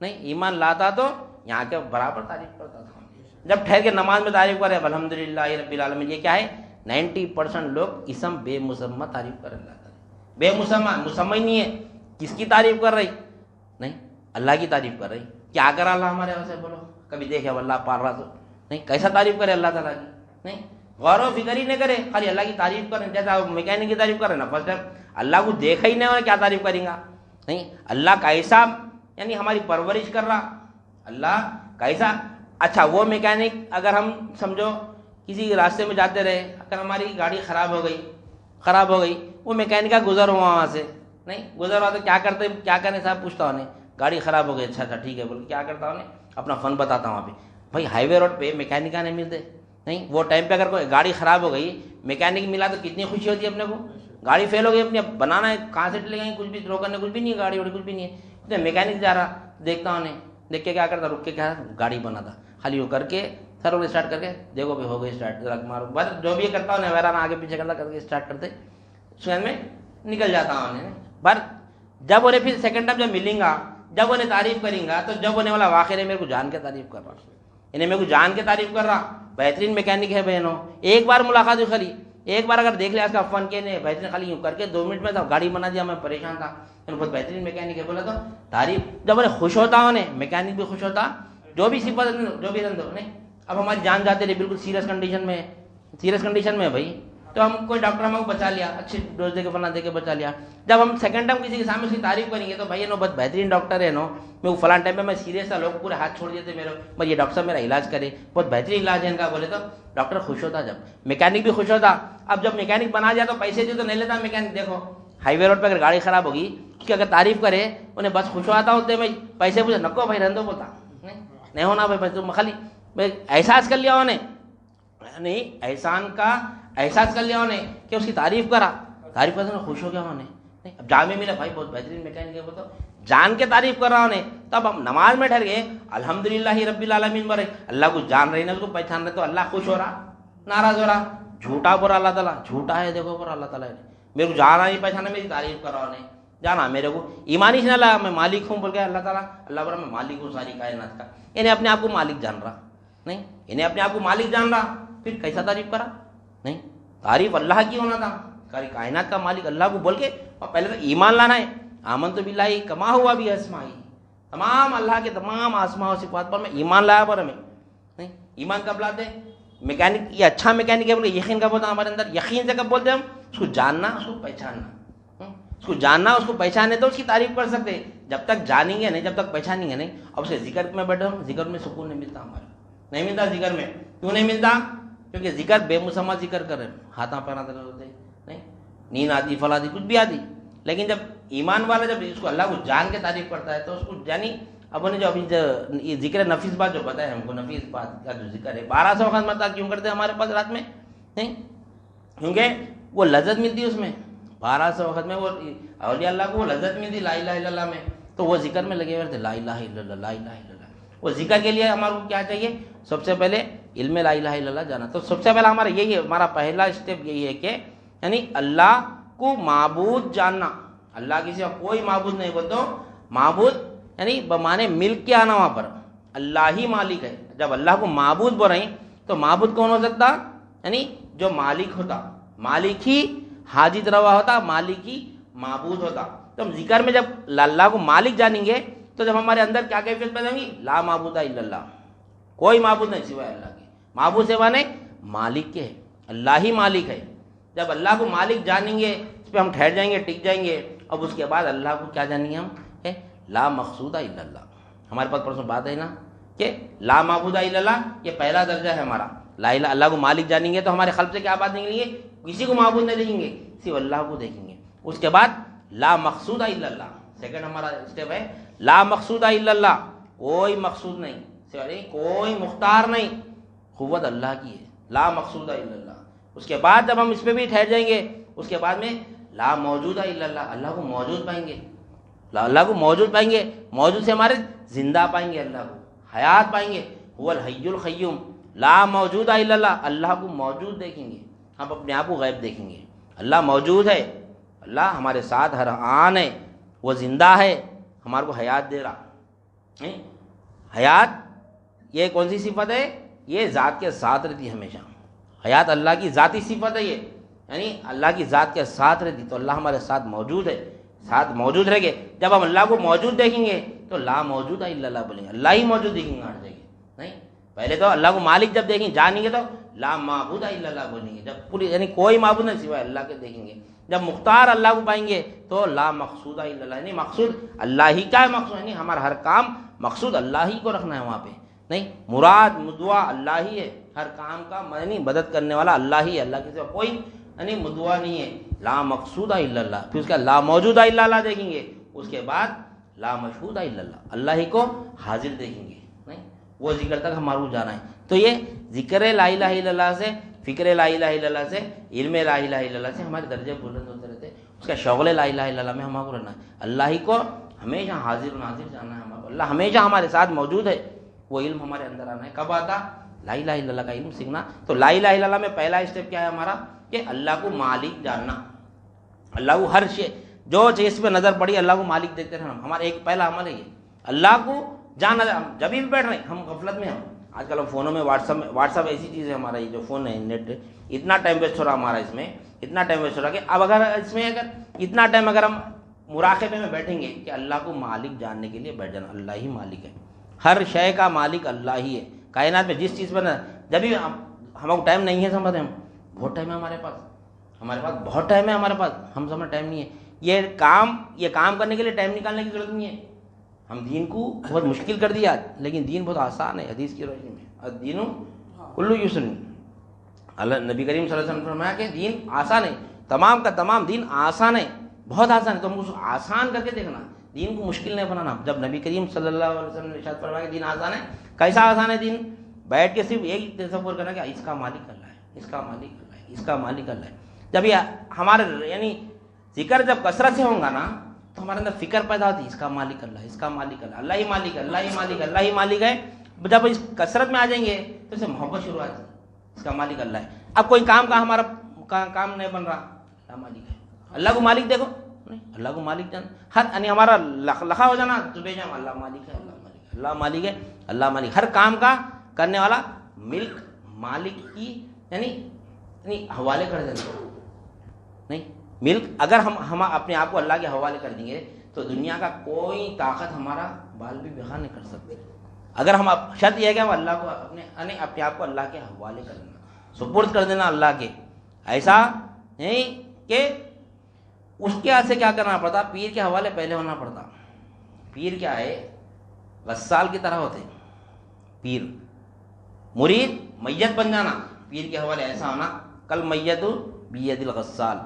نہیں، ایمان لاتا تو یہاں کے برابر تعریف کرتا تھا. جب ٹھہر کے نماز میں تعریف کرے الحمدللہ رب العالمین، یہ کیا ہے 90% لوگ اسم بے مسمہ تعریف کر اللہ تعالیٰ. بے مسمہ، مسمہ ہی نہیں ہے. کس کی تعریف کر رہی؟ نہیں، اللہ کی تعریف کر رہی. کیا کرا اللہ ہمارے ویسے بولو، کبھی دیکھے اللہ پال رہا تو نہیں، کیسا تعریف کرے اللہ تعالیٰ کی؟ نہیں، غور و فکر ہی نہیں کرے، خالی اللہ کی تعریف کریں. جیسا میکینک کی تعریف کرے نا، فرسٹ ٹائم اللہ کو دیکھا ہی نہیں اور کیا تعریف کریں گا. نہیں، اللہ کیسا یعنی ہماری پرورش کر رہا، اللہ کیسا. اچھا وہ میکینک اگر ہم سمجھو کسی راستے میں جاتے رہے، اگر ہماری گاڑی خراب ہو گئی، وہ میکینک کا گزر ہوا وہاں سے، نہیں گزر ہوا تو کیا کرتے، کیا کرنے صاحب پوچھتا ہوں گاڑی خراب ہو گئی، اچھا ٹھیک ہے بول کیا کرتا ہوں اپنا فن بتاتا ہوں. وہاں پہ بھائی ہائی وے روڈ پہ میکینکا نہیں ملتے. نہیں، وہ ٹائم پہ اگر کوئی گاڑی خراب ہو گئی میکینک ملا تو کتنی خوشی ہوتی ہے اپنے کو. گاڑی فیل ہو گئی اپنی، بنانا ہے کہاں سے لے گئے، کچھ بھی تھرو کرنے کچھ بھی نہیں ہے، گاڑی وڑی کچھ بھی نہیں ہے. میکینک جا رہا دیکھتا ہوں دیکھ کے کیا کرتا، رک کے کیا گاڑی بناتا، خالی وہ کر کے سر اسٹارٹ کر کے دیکھو بھی ہو گئی اسٹارٹ، ذرا مارو بس جو بھی کرتا ہوں ویرا آگے پیچھے کرتا کر کے اسٹارٹ کرتے سوئن میں نکل جاتا ہوں. پر جب انہیں پھر سیکنڈ ٹائم جب ملیں گا، جب انہیں تعریف کریں گا تو جب انہیں والا واقعہ میرے کو جان کے تعریف کر رہا، انہیں میرے کو جان کے تعریف کر رہا. بہترین میکینک ہے بہنوں، ایک بار ملاقات ہوئی، خالی ایک بار اگر دیکھ لیا اس کا فن کے نہیں بہترین، خالی یوں کر کے 2 منٹ میں تو گاڑی بنا دیا. میں پریشان تھا، بہت بہترین میکینک ہے بولا تو تعریف. جب انہیں خوش ہوتا انہیں میکینک بھی خوش ہوتا، جو بھی صفت جو بھی رنگ نہیں. اب ہماری جان جاتے رہے بالکل سیریس کنڈیشن میں بھائی، تو ہم کوئی ڈاکٹر ہم کو بچا لیا، اچھی ڈوز دے کے فلاں دے کے بچا لیا. جب ہم سیکنڈ ٹائم کسی کے سامنے اس کی تعریف کریں گے تو بھائی بہت بہترین ڈاکٹر ہے میں وہ فلاں ٹائم پہ میں سیریس تھا، لوگ پورے ہاتھ چھوڑ دیتے میرے، بھائی یہ ڈاکٹر صاحب میرا علاج کرے، بہت بہترین علاج ہے ان کا بولے تو ڈاکٹر خوش ہوتا. جب میکینک بھی خوش ہوتا. اب جب میکینک بنا دیا تو پیسے دے تو نہیں لیتا میکینک. دیکھو ہائی وے روڈ پہ اگر گاڑی خراب ہوگی اس کی اگر تعریف کرے انہیں بس خوش ہوتا ہوتے بھائی پیسے پوچھے نکو بھائی رہندو بولتا نہیں ہونا بھائی تم خالی احساس کر لیا انہیں، نہیں احسان کا احساس کر لیا انہیں کہ اس کی تعریف کرا، تعریف کرتے خوش ہو گیا انہیں. اب جامع ملا بھائی بہت بہترین میکینک ہے وہ تو جان کے تعریف کر رہا انہیں. تب ہم نماز میں ٹھہر گئے الحمدللہ رب العالمین برے، اللہ کو جان رہی نا، اس کو پہچان رہے تو اللہ خوش ہو رہا ناراض ہو رہا. جھوٹا برا اللہ تعالیٰ جھوٹا ہے، دیکھو برا اللہ تعالیٰ میرے کو جانا نہیں پہچانا، میری تعریف کر رہا انہیں جانا میرے کو ایمانی سے نہ لگا میں مالک ہوں بول کے اللہ تعالیٰ اللہ برا میں مالک ہوں ساری کائنات کا. انہیں اپنے آپ کو مالک جان رہا نہیں، انہیں اپنے آپ کو مالک جان رہا، پھر کیسا تعریف کرا. نہیں، تعریف اللہ کی ہونا تھا، ساری کائنات کا مالک اللہ کو بول کے. اور پہلے تو ایمان لانا ہے، آمنت باللہ کما ہوا بھی اسمائی، تمام اللہ کے تمام اسماء و صفات پر میں ایمان لایا پر ہمیں. نہیں، ایمان کب لاتے؟ میکینک یہ اچھا میکینک ہے بولے یقین کب ہوتا ہمارے اندر؟ یقین سے کب بولتے ہم؟ اس کو جاننا، اس کو پہچاننا. اس کو جاننا، اس کو پہچانے تو اس کی تعریف کر سکتے. جب تک جانیں گے نہیں، جب تک پہچانیں گے نہیں. اب اسے ذکر میں بیٹھے ہم، ذکر میں سکون نہیں ملتا ہمارا، نہیں ملتا ذکر میں. کیوں نہیں ملتا؟ کیونکہ ذکر بے مسمہ ذکر کرے، ہاتھاں پیراں درد ہوتے نہیں، نیند آتی فلاں کچھ بھی آتی. لیکن جب ایمان والا جب اس کو اللہ کو جان کے تعریف کرتا ہے تو اس کو جانی. اب انہیں جو ابھی یہ ذکر نفیس بات جو بتایا ہم کو، نفیس بات کا جو ذکر ہے 1200 وقت مرتبہ کیوں کرتے ہیں ہمارے پاس رات میں؟ نہیں، کیونکہ وہ لذت ملتی ہے اس میں. 1200 وقت میں وہ اولیاء اللہ کو وہ لذت ملتی لا الہ الا اللہ میں، تو وہ ذکر میں لگے ہوئے تھے لا الہ الا اللہ لا الہ الا اللہ. وہ ذکر کے لیے ہمارے کو کیا چاہیے؟ سب سے پہلے علم لا الہ الا اللہ جانا. تو سب سے پہلا ہمارا یہی ہے، ہمارا پہلا اسٹیپ یہی ہے کہ یعنی اللہ کو معبود جاننا. اللہ کی سوا کوئی معبود نہیں بول تو معبود یعنی بمانے ملک کے آنا، وہاں پر اللہ ہی مالک ہے. جب اللہ کو معبود بول رہے ہیں تو معبود کون ہو سکتا؟ یعنی جو مالک ہوتا، مالک ہی حاجت روا ہوتا، مالک ہی معبود ہوتا. تو ہم ذکر میں جب اللہ کو مالک جانیں گے تو جب ہمارے اندر کیا کیفیت پیدا ہوگی؟ لا معبود الا اللہ، کوئی معبود نہیں سوائے اللہ کے. معبود سے مانے مالک کے ہے، اللہ ہی مالک ہے. جب اللہ کو مالک جانیں گے اس پہ ہم ٹھہر جائیں گے، ٹک جائیں گے. اب اس کے بعد اللہ کو کیا جانیں گے ہم؟ لا مقصود الا اللہ. ہمارے پاس پرسوں بات ہے نا کہ لا معبود الا اللہ، یہ پہلا درجہ ہے ہمارا. لا الہ اللہ کو مالک جانیں گے تو ہمارے قلب سے کیا بات نکلیں گے؟ کسی کو معبود نہیں دیکھیں گے، صرف اللہ کو دیکھیں گے. اس کے بعد لا مقصود الا اللہ، سیکنڈ ہمارا اسٹیپ ہے لا مقصود الا اللہ، کوئی مقصود نہیں، کوئی مختار نہیں، قوت اللہ کی ہے، لا مقصود الا اللہ۔ اس کے بعد جب ہم اس پہ بھی ٹھہر جائیں گے، اس کے بعد میں لا موجود الا اللہ، اللہ کو موجود پائیں گے، اللہ کو موجود پائیں گے، موجود سے ہمارے زندہ پائیں گے، اللہ کو حیات پائیں گے، هو الحی القیوم، لا موجود الا اللہ، اللہ کو موجود دیکھیں گے، ہم اپنے آپ کو غیب دیکھیں گے، اللہ موجود ہے، اللہ ہمارے ساتھ ہر آن ہے، وہ زندہ ہے، ہمارے کو حیات دے رہا ہے۔ حیات یہ کون سی صفت ہے؟ یہ ذات کے ساتھ رہتی ہے ہمیشہ، حیات اللہ کی ذاتی صفت ہے یہ، یعنی اللہ کی ذات کے ساتھ رہتی، تو اللہ ہمارے ساتھ موجود ہے، ساتھ موجود رہ گے۔ جب ہم اللہ کو موجود دیکھیں گے تو لا موجود الا اللہ بولیں گے، اللہ ہی موجود دیکھیں گے ہر جگہ، نہیں پہلے تو اللہ کو مالک جب دیکھیں جانیں گے تو لا معبود الا اللہ بولیں گے، جب پوری یعنی کوئی معبود نہیں سوائے اللہ کے دیکھیں گے، جب مختار اللہ کو پائیں گے تو لا مقصود الا اللہ، یعنی مقصود اللہ ہی کا ہے، مقصود یعنی ہمارا ہر کام مقصود اللہ ہی کو رکھنا ہے وہاں پہ، نہیں مراد مدعا اللہ ہی ہے، ہر کام کا یعنی مدد کرنے والا اللہ ہی ہے، اللہ کے سوا کوئی یعنی مدعا نہیں ہے، لا مقصود الا اللہ، پھر اس کا لا موجود الا اللہ دیکھیں گے، اس کے بعد لا مشہود الا اللہ، اللہ ہی کو حاضر دیکھیں گے، نہیں وہ ذکر تک ہمارے کو جانا ہے۔ تو یہ ذکر لا الہ الا اللہ سے، فکر لا الہ الا اللہ سے، علم لا الہ الا اللہ سے ہمارے درجے بلند ہوتے رہتے ہیں، اس کا شغل لا الہ الا اللہ میں ہمارے کو رہنا ہے، اللہ ہی کو ہمیشہ حاضر و ناظر جاننا ہے ہمارے کو، اللہ ہمیشہ ہمارے ساتھ موجود ہے، وہ علم ہمارے اندر آنا ہے، کب آتا؟ لا الہ الا اللہ کا علم سیکھنا۔ تو لا الہ الا اللہ میں پہلا اسٹیپ کیا ہے ہمارا؟ کہ اللہ کو مالک جاننا، اللہ کو ہر شے جو چیز پہ نظر پڑی اللہ کو مالک دیکھتے رہنا، ہمارا ایک پہلا عمل ہے یہ، اللہ کو جاننا۔ جب بھی بیٹھ رہے ہیں ہم غفلت میں، ہم آج کل ہم فونوں میں واٹس ایپ ایسی چیز ہے، ہمارا یہ جو فون ہے نیٹ، اتنا ٹائم ویسٹ ہو رہا ہمارا اس میں، اتنا ٹائم ویسٹ ہو رہا کہ اب اگر اس میں اگر اتنا ٹائم اگر ہم مراقبے میں بیٹھیں گے کہ اللہ کو مالک جاننے کے لیے بیٹھ جانا، اللہ ہی مالک ہے، ہر شے کا مالک اللہ ہی ہے، کائنات میں جس چیز پر جب بھی ہمارا ٹائم نہیں ہے سمجھتے ہم بہت ٹائم ہے ہمارے پاس بہت ٹائم ہے ہمارے پاس، ہم سمجھ ٹائم نہیں ہے، یہ کام کرنے کے لیے ٹائم نکالنے کی ضرورت نہیں ہے، ہم دین کو بہت مشکل کر دیا، لیکن دین بہت آسان ہے، حدیث کی روشنی میں الدین کلو یسر، اللہ نبی کریم صلی اللہ علیہ وسلم نے فرمایا کہ دین آسان ہے، تمام کا تمام دین آسان ہے، بہت آسان ہے، تو ہم اس کو آسان کر کے دیکھنا، دین کو مشکل نہیں بنانا۔ جب نبی کریم صلی اللہ علیہ وسلم نے ارشاد فرمایا کہ دین آسان ہے، کیسا آسان ہے دین؟ بیٹھ کے صرف یہی تصور کرنا کہ اس کا مالک اللہ ہے، اس کا مالک اللہ ہے، اس کا مالک اللہ ہے۔ جب یہ ہمارے یعنی ذکر جب کثرت سے ہوں گا نا تو ہمارے اندر فکر پیدا ہوتی ہے، اس کا مالک اللہ ہے، اس کا مالک اللہ، اللہ ہی مالک ہے، اللہ ہی مالک ہے، اللہ ہی مالک ہے۔ جب اس کثرت میں آ جائیں گے تو اسے محبت شروع آتی ہے، اس کا مالک اللہ ہے۔ اب کوئی کام کا ہمارا کام نہیں بن رہا، اللہ مالک ہے، اللہ کو مالک دیکھو، نہیں اللہ کو مالک جانا، ہر یعنی ہمارا لکھا ہو جانا تو بے جام اللہ مالک ہے، اللہ مالک ہے، اللہ مالک ہے، اللہ مالک، ہر کام کا کرنے والا، ملک مالک کی یعنی حوالے کر دینا، نہیں ملک اگر ہم اپنے آپ کو اللہ کے حوالے کر دیں گے تو دنیا کا کوئی طاقت ہمارا بال بھی بغیر نہیں کر سکتی۔ اگر ہم شرط یہ ہے کہ ہم اللہ کو اپنے آپ کو اللہ کے حوالے کر دینا، سپرد کر دینا اللہ کے، ایسا نہیں کہ اس کے ہاتھ سے کیا کرنا پڑتا، پیر کے حوالے پہلے ہونا پڑتا۔ پیر کیا ہے؟ غسال کی طرح ہوتے پیر، مرید میت بن جانا، پیر کے حوالے ایسا ہونا کل میت بید الغسال،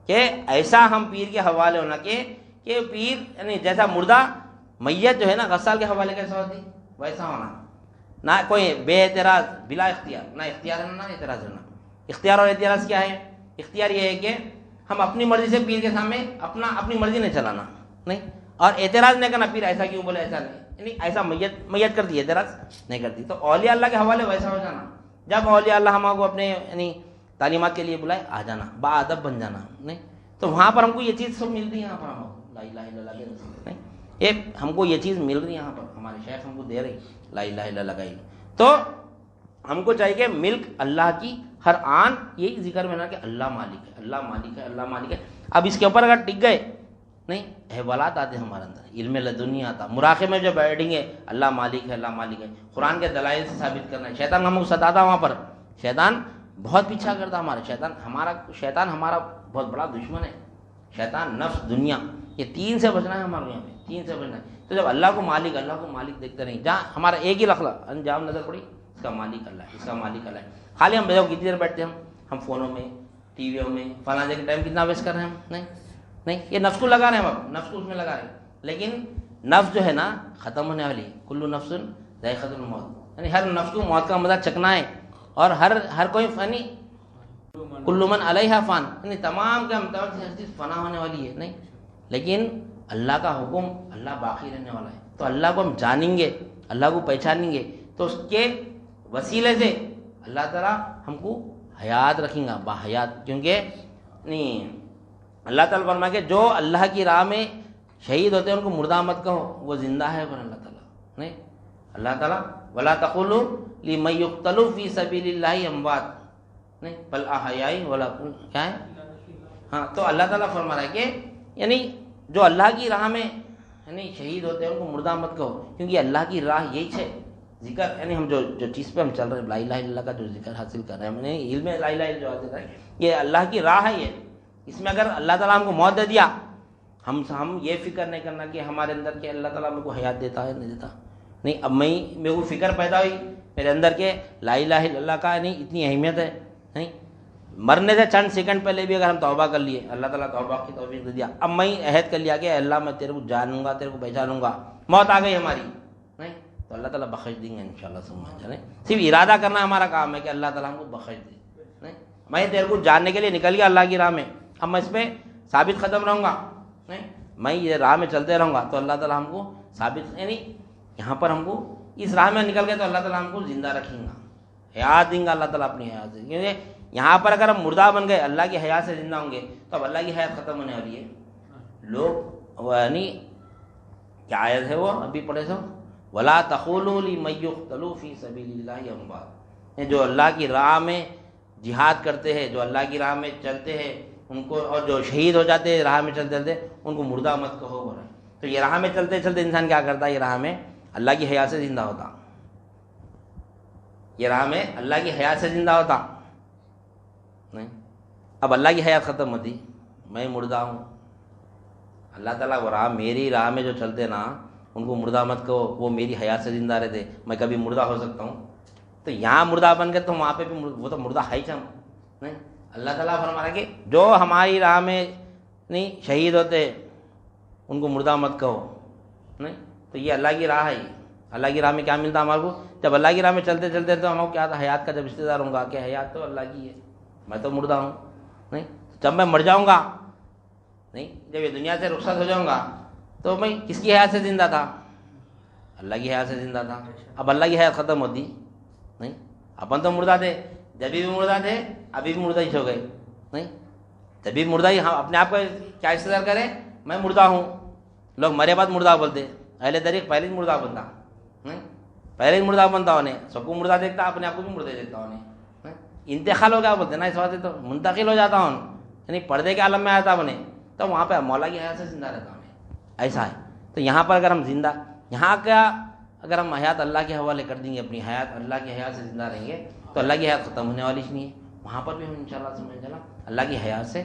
کہ ایسا ہم پیر کے حوالے ہونا کہ پیر یعنی جیسا مردہ میت جو ہے نا غسال کے حوالے کیسا ہوتی ویسا ہونا، نہ کوئی بے اعتراض بلا اختیار، نہ اختیار ہے نہ اعتراض رہنا۔ اختیار اور اعتراض کیا ہے؟ اختیار یہ ہے کہ ہم اپنی مرضی سے پیر کے سامنے اپنی مرضی نہیں چلانا، نہیں، اور اعتراض نہیں کرنا، پیر ایسا کیوں بولے، ایسا نہیں، یعنی ایسا میت کرتی ہے، اعتراض نہیں کرتی۔ تو اولیاء اللہ کے حوالے ویسا ہو جانا، جب اولیاء اللہ ہم کو اپنے یعنی تعلیمات کے لیے بلائے آ جانا، با ادب بن جانا، نہیں تو وہاں پر ہم کو یہ چیز سب ملتی ہے، یہاں پر ہم کو لا الہ الا اللہ کے رسول، نہیں یہ ہم کو یہ چیز مل رہی ہے، یہاں پر ہمارے شیخ ہم کو دے رہی لا الہ الا اللہ کا علم۔ تو ہم کو چاہیے کہ ملک اللہ کی ہر آن یہی ذکر میں نا کہ اللہ مالک ہے، اللہ مالک ہے، اللہ مالک ہے۔ اب اس کے اوپر اگر ٹک گئے، نہیں احوالات آتے ہمارے اندر، علم لدنی آتا، مراقبے میں جو بیٹھیں گے اللہ مالک ہے، اللہ مالک ہے، قرآن کے دلائل سے ثابت کرنا ہے۔ شیطان ہم کو ستاتا وہاں پر، شیطان بہت پیچھا کرتا ہمارا، شیطان ہمارا بہت بڑا دشمن ہے، شیطان نفس دنیا، یہ تین سے بچنا ہے ہمارے یہاں پہ، تین سے بچنا ہے۔ تو جب اللہ کو مالک دیکھتے رہیں، جہاں ہمارا ایک ہی لفظ انجام نظر پڑی، اس کا مالک اللہ ہے، اس کا مالک اللہ ہے۔ خالی ہم کتنی دیر بیٹھتے ہیں، ہم فونوں میں، ٹی ویوں میں، فلاں جگہ ٹائم کتنا ویسٹ کر رہے ہیں ہم، نہیں نہیں، یہ نفس کو لگا رہے ہیں ہم، نفس کو اس میں لگا رہے ہیں، لیکن نفس جو ہے نا ختم ہونے والی ہے، کل نفس ذائقۃ الموت، یعنی ہر نفس کو موت کا مزہ چکنا ہے، اور ہر کوئی فانی، کل من علیہا فان، یعنی تمام کے ہر چیز فنا ہونے والی ہے، نہیں، لیکن اللہ کا حکم، اللہ باقی رہنے والا ہے، تو اللہ کو ہم جانیں گے، اللہ کو پہچانیں گے، تو اس کے وسیلے سے اللہ تعالیٰ ہم کو حیات رکھیں گا، باحیات، کیونکہ نہیں، اللہ تعالیٰ فرمائے کہ جو اللہ کی راہ میں شہید ہوتے ہیں ان کو مردہ مت کہو، وہ زندہ ہے، پر اللہ تعالیٰ نہیں، اللہ تعالیٰ ولا تقولوا لمن يقتل فی سبیل اللہ اموات، نہیں بل احیاء ولا کیا ہے، ہاں، تو اللہ تعالیٰ فرما رہا ہے کہ یعنی جو اللہ کی راہ میں یعنی شہید ہوتے ہیں ان کو مردہ مت کہو، کیونکہ اللہ کی راہ یہی ہے ذکر، یعنی ہم جو چیز پہ ہم چل رہے ہیں لا الہ الا اللہ کا جو ذکر حاصل کر رہے ہیں، یعنی علم لا الہ الا جو حاصل ہے، یہ اللہ کی راہ ہے، یہ اس میں اگر اللہ تعالیٰ ہم کو موت دے دیا، ہم یہ فکر نہیں کرنا کہ ہمارے اندر کہ اللہ تعالیٰ میرے کو حیات دیتا ہے نہیں دیتا، نہیں، اب میرے کو فکر پیدا ہوئی میرے اندر کہ لا الہ الا اللہ کا نہیں اتنی اہمیت ہے، نہیں، مرنے سے چند سیکنڈ پہلے بھی اگر ہم توبہ کر لیے، اللہ تعالیٰ توبہ کی توفیق دے دیا، اب میں عہد کر لیا کہ اللہ میں تیرے کو جانوں گا، تیرے کو پہچانوں گا، موت آ گئی ہماری، نہیں، تو اللہ تعالیٰ بخش دیں گے انشاءاللہ، سمجھ جائیں، صرف ارادہ کرنا ہمارا کام ہے کہ اللہ تعالیٰ ہم کو بخش دے، نہیں، میں تیرے کو جاننے کے لیے نکل گیا اللہ کی راہ میں، اب میں اس پہ ثابت قدم رہوں گا، نہیں، میں یہ راہ میں چلتے رہوں گا، تو اللہ تعالیٰ ہم کو ثابت، یعنی یہاں پر ہم کو اس راہ میں نکل گئے تو اللہ تعالیٰ ہم کو زندہ رکھیں گا، حیات دیں گا اللہ تعالیٰ اپنی حیات سے، کیونکہ یہاں پر اگر ہم مردہ بن گئے اللہ کی حیات سے زندہ ہوں گے تو اب اللہ کی حیات ختم ہونے والی ہے، لوگ یعنی کیا آیت ہے وہ ابھی پڑھے سو، ولا تقولوا لمن يقتل فی سبیل اللہ اموات، جو اللہ کی راہ میں جہاد کرتے ہیں، جو اللہ کی راہ میں چلتے ہیں ان کو، اور جو شہید ہو جاتے ہیں راہ میں چلتے چلتے ان کو مردہ مت کہو، بولے تو یہ راہ میں چلتے چلتے انسان کیا کرتا ہے، یہ راہ میں اللہ کی حیات سے زندہ ہوتا، یہ راہ میں اللہ کی حیات سے زندہ ہوتا، نہیں، اب اللہ کی حیات ختم ہوتی، میں مردہ ہوں، اللہ تعالیٰ وہ راہ میری راہ میں جو چلتے نا ان کو مردہ مت کہو، وہ میری حیات سے زندہ رہتے، میں کبھی مردہ ہو سکتا ہوں، تو یہاں مردہ بن گئے تو وہاں پہ بھی وہ تو مردہ ہے ہی، نہیں، اللہ تعالیٰ فرما رہا ہے کہ جو ہماری راہ میں نہیں شہید ہوتے ان کو مردہ مت کہو، نہیں، تو یہ اللہ کی راہ ہے، اللہ کی راہ میں کیا ملتا ہمارے کو، جب اللہ کی راہ میں چلتے چلتے تو ہم کیا تھا، حیات کا جب رشتہ دار ہوں گا کہ حیات تو اللہ کی ہے، میں تو مردہ ہوں، نہیں، جب میں مر جاؤں گا، نہیں، جب یہ دنیا سے رخصت ہو جاؤں گا تو میں کس کی حیات سے زندہ تھا، اللہ کی حیات سے زندہ تھا، اب اللہ کی حیات ختم ہوتی، نہیں، اپن تو مردہ تھے، جب بھی مردہ تھے ابھی بھی مردہ ہی ہو گئے، نہیں، جب بھی مردہ ہی، ہم اپنے آپ کو کیا استدار کریں، میں مردہ ہوں، لوگ مرے بعد مردہ بولتے، اہل طریق پہلے ہی مردہ بنتا، نہیں، پہلے ہی مردہ بنتا انہیں، سب کو مردہ دیکھتا، اپنے آپ کو بھی مردہ دیکھتا انہیں، انتقال ہو گیا بولتے نا، اس واسطے تو منتقل ہو جاتا ہوں، یعنی پردے کے عالم میں آتا انہیں، تو وہاں پہ مولا کی حیات سے زندہ رہتا انہیں، ایسا ہے، تو یہاں پر اگر ہم زندہ، یہاں کا اگر ہم حیات اللہ کے حوالے کر دیں گے، اپنی حیات اللہ کی حیات سے زندہ رہیں گے تو اللہ کی حیات ختم ہونے والی نہیں ہے، وہاں پر بھی ہم انشاءاللہ سمجھ جانا اللہ کی حیات سے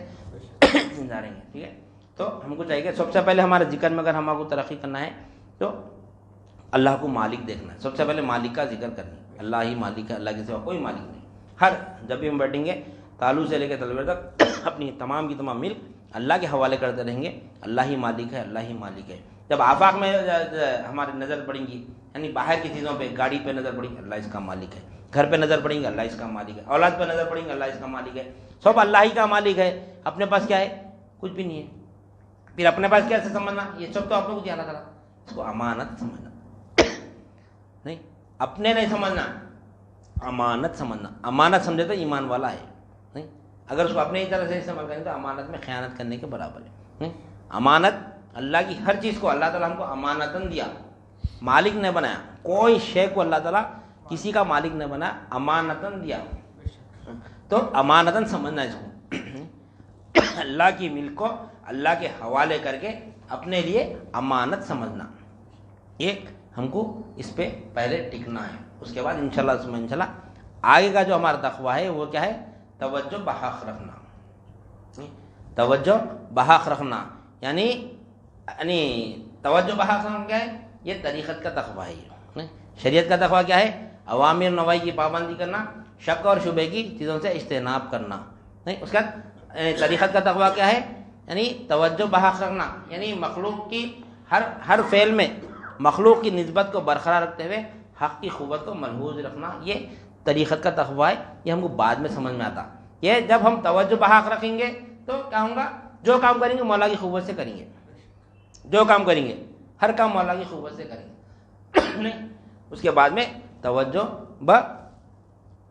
زندہ رہیں گے، ٹھیک ہے، تو ہم کو چاہیے کہ سب سے پہلے ہمارے ذکر میں اگر ہم کو ترقی کرنا ہے تو اللہ کو مالک دیکھنا ہے، سب سے پہلے مالک کا ذکر کرنا ہے، اللہ ہی مالک ہے، اللہ کے سوا کوئی مالک نہیں، ہر جب بھی ہم بیٹھیں گے تالو سے لے کے تلوے تک اپنی تمام کی تمام ملک اللہ کے حوالے کرتے رہیں گے، اللہ ہی مالک ہے، اللہ ہی مالک ہے، جب آفاق میں ہماری نظر پڑیں گی، یعنی باہر کی چیزوں پہ، گاڑی پہ نظر پڑیں گی، اللہ اس کا مالک ہے، گھر پہ نظر پڑیں گے، اللہ اس کا مالک ہے، اولاد پہ نظر پڑیں گے، اللہ اس کا مالک ہے، سب اللہ ہی کا مالک ہے، اپنے پاس کیا ہے، کچھ بھی نہیں ہے، پھر اپنے پاس کیسے سمجھنا، یہ سب تو آپ لوگ کو اللہ تعالیٰ، اس کو امانت سمجھنا، نہیں، اپنے نہیں سمجھنا، امانت سمجھنا، امانت سمجھے تو ایمان والا ہے، نہیں، اگر اس کو اپنے ہی طرح سے استعمال کریں تو امانت میں خیانت کرنے کے برابر ہے، نہیں، امانت اللہ کی ہر چیز کو اللہ تعالیٰ ہم کو امانتاً دیا، مالک نے بنایا، کوئی شے کو اللہ تعالیٰ کسی کا مالک نے بنایا، امانتاً دیا، تو امانتاً سمجھنا اس کو، اللہ کی ملک کو اللہ کے حوالے کر کے اپنے لیے امانت سمجھنا، یہ ہم کو اس پہ پہلے ٹکنا ہے، اس کے بعد انشاءاللہ آگے کا جو ہمارا تقویٰ ہے وہ کیا ہے، توجہ بحق رکھنا، توجہ بحق رکھنا، یعنی توجہ بحق رکھنا کیا ہے، یہ طریقت کا تقویٰ ہے، شریعت کا تقویٰ کیا ہے، اوامر نواہی کی پابندی کرنا، شک اور شبہ کی چیزوں سے اجتناب کرنا، نہیں، اس کا طریقت کا تقویٰ کیا ہے، یعنی توجہ بحق رکھنا، یعنی مخلوق کی ہر فعل میں مخلوق کی نسبت کو برقرار رکھتے ہوئے حق کی قوت کو ملحوظ رکھنا، یہ طریقت کا تقوی ہے. یہ ہم کو بعد میں سمجھ میں آتا. یہ جب ہم توجہ بحق رکھیں گے تو کیا ہوگا، جو کام کریں گے مولا کی قوت سے کریں گے، جو کام کریں گے ہر کام مولا کی قوت سے کریں گے. نہیں، اس کے بعد میں توجہ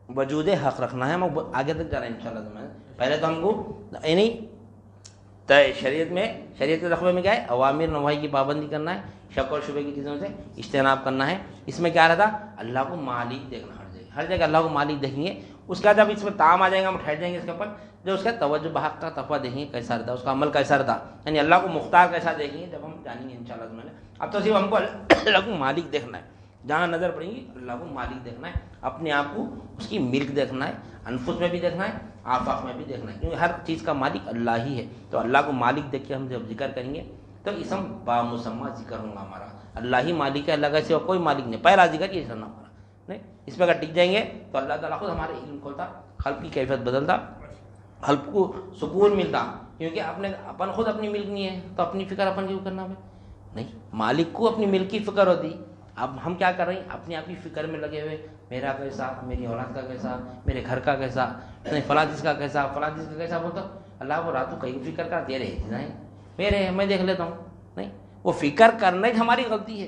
وجود حق رکھنا ہے. ہم آگے تک جا رہے ہیں انشاءاللہ. پہلے تو ہم کو یعنی شریعت کے رقبے میں کیا ہے، اوامر نواہی کی پابندی کرنا ہے، شک اور شبہ کی چیزوں سے اجتناب کرنا ہے. اس میں کیا رہتا، اللہ کو مالک دیکھنا. ہر جگہ اللہ کو مالک دیکھیں گے. اس کا جب اس میں تام آ جائے گا ہم ٹھہر جائیں گے اس کے اوپر، جو اس کا توجہ بحق کا تقویٰ دیکھیں گے کیسا رہتا، اس کا عمل کیسا رہتا، یعنی اللہ کو مختار کیسا دیکھیں گے جب ہم جانیں گے انشاءاللہ. اب تو صرف ہم کو اللہ کو مالک دیکھنا ہے، جہاں نظر پڑیں گی اللہ کو مالک دیکھنا ہے، اپنے آپ کو اس کی ملک دیکھنا ہے، انفس میں بھی دیکھنا ہے، آفاق میں بھی دیکھنا ہے، کیونکہ ہر چیز کا مالک اللہ ہی ہے. تو اللہ کو مالک دیکھ کے ہم جب ذکر کریں گے تو اسم بامسمہ ذکر ہوگا ہمارا. اللہ ہی مالک ہے، اللہ کا سوا کوئی مالک نہیں. پہلا ذکر یہ کرنا ہمارا. نہیں، اس پہ اگر ٹک جائیں گے تو اللہ تعالیٰ خود ہمارے علم کھولتا، خلق کی کیفیت بدلتا، خلق کو سکون ملتا. کیونکہ اپن خود اپنی ملک نہیں ہے تو اپنی فکر اپن کیوں کرنا ہے؟ نہیں، مالک کو اپنی ملک کی فکر ہوتی. اب ہم کیا کر رہے ہیں، اپنی آپ کی فکر میں لگے ہوئے، میرا کیسا، میری اولاد کا کیسا، میرے گھر کا کیسا، فلاں چیز کا کیسا، فلاں چیز کا کیسا. بولتا اللہ وہ راتوں کہیں فکر کر دے رہے نہیں میرے، میں دیکھ لیتا ہوں. نہیں، وہ فکر کرنا ہی ہماری غلطی ہے.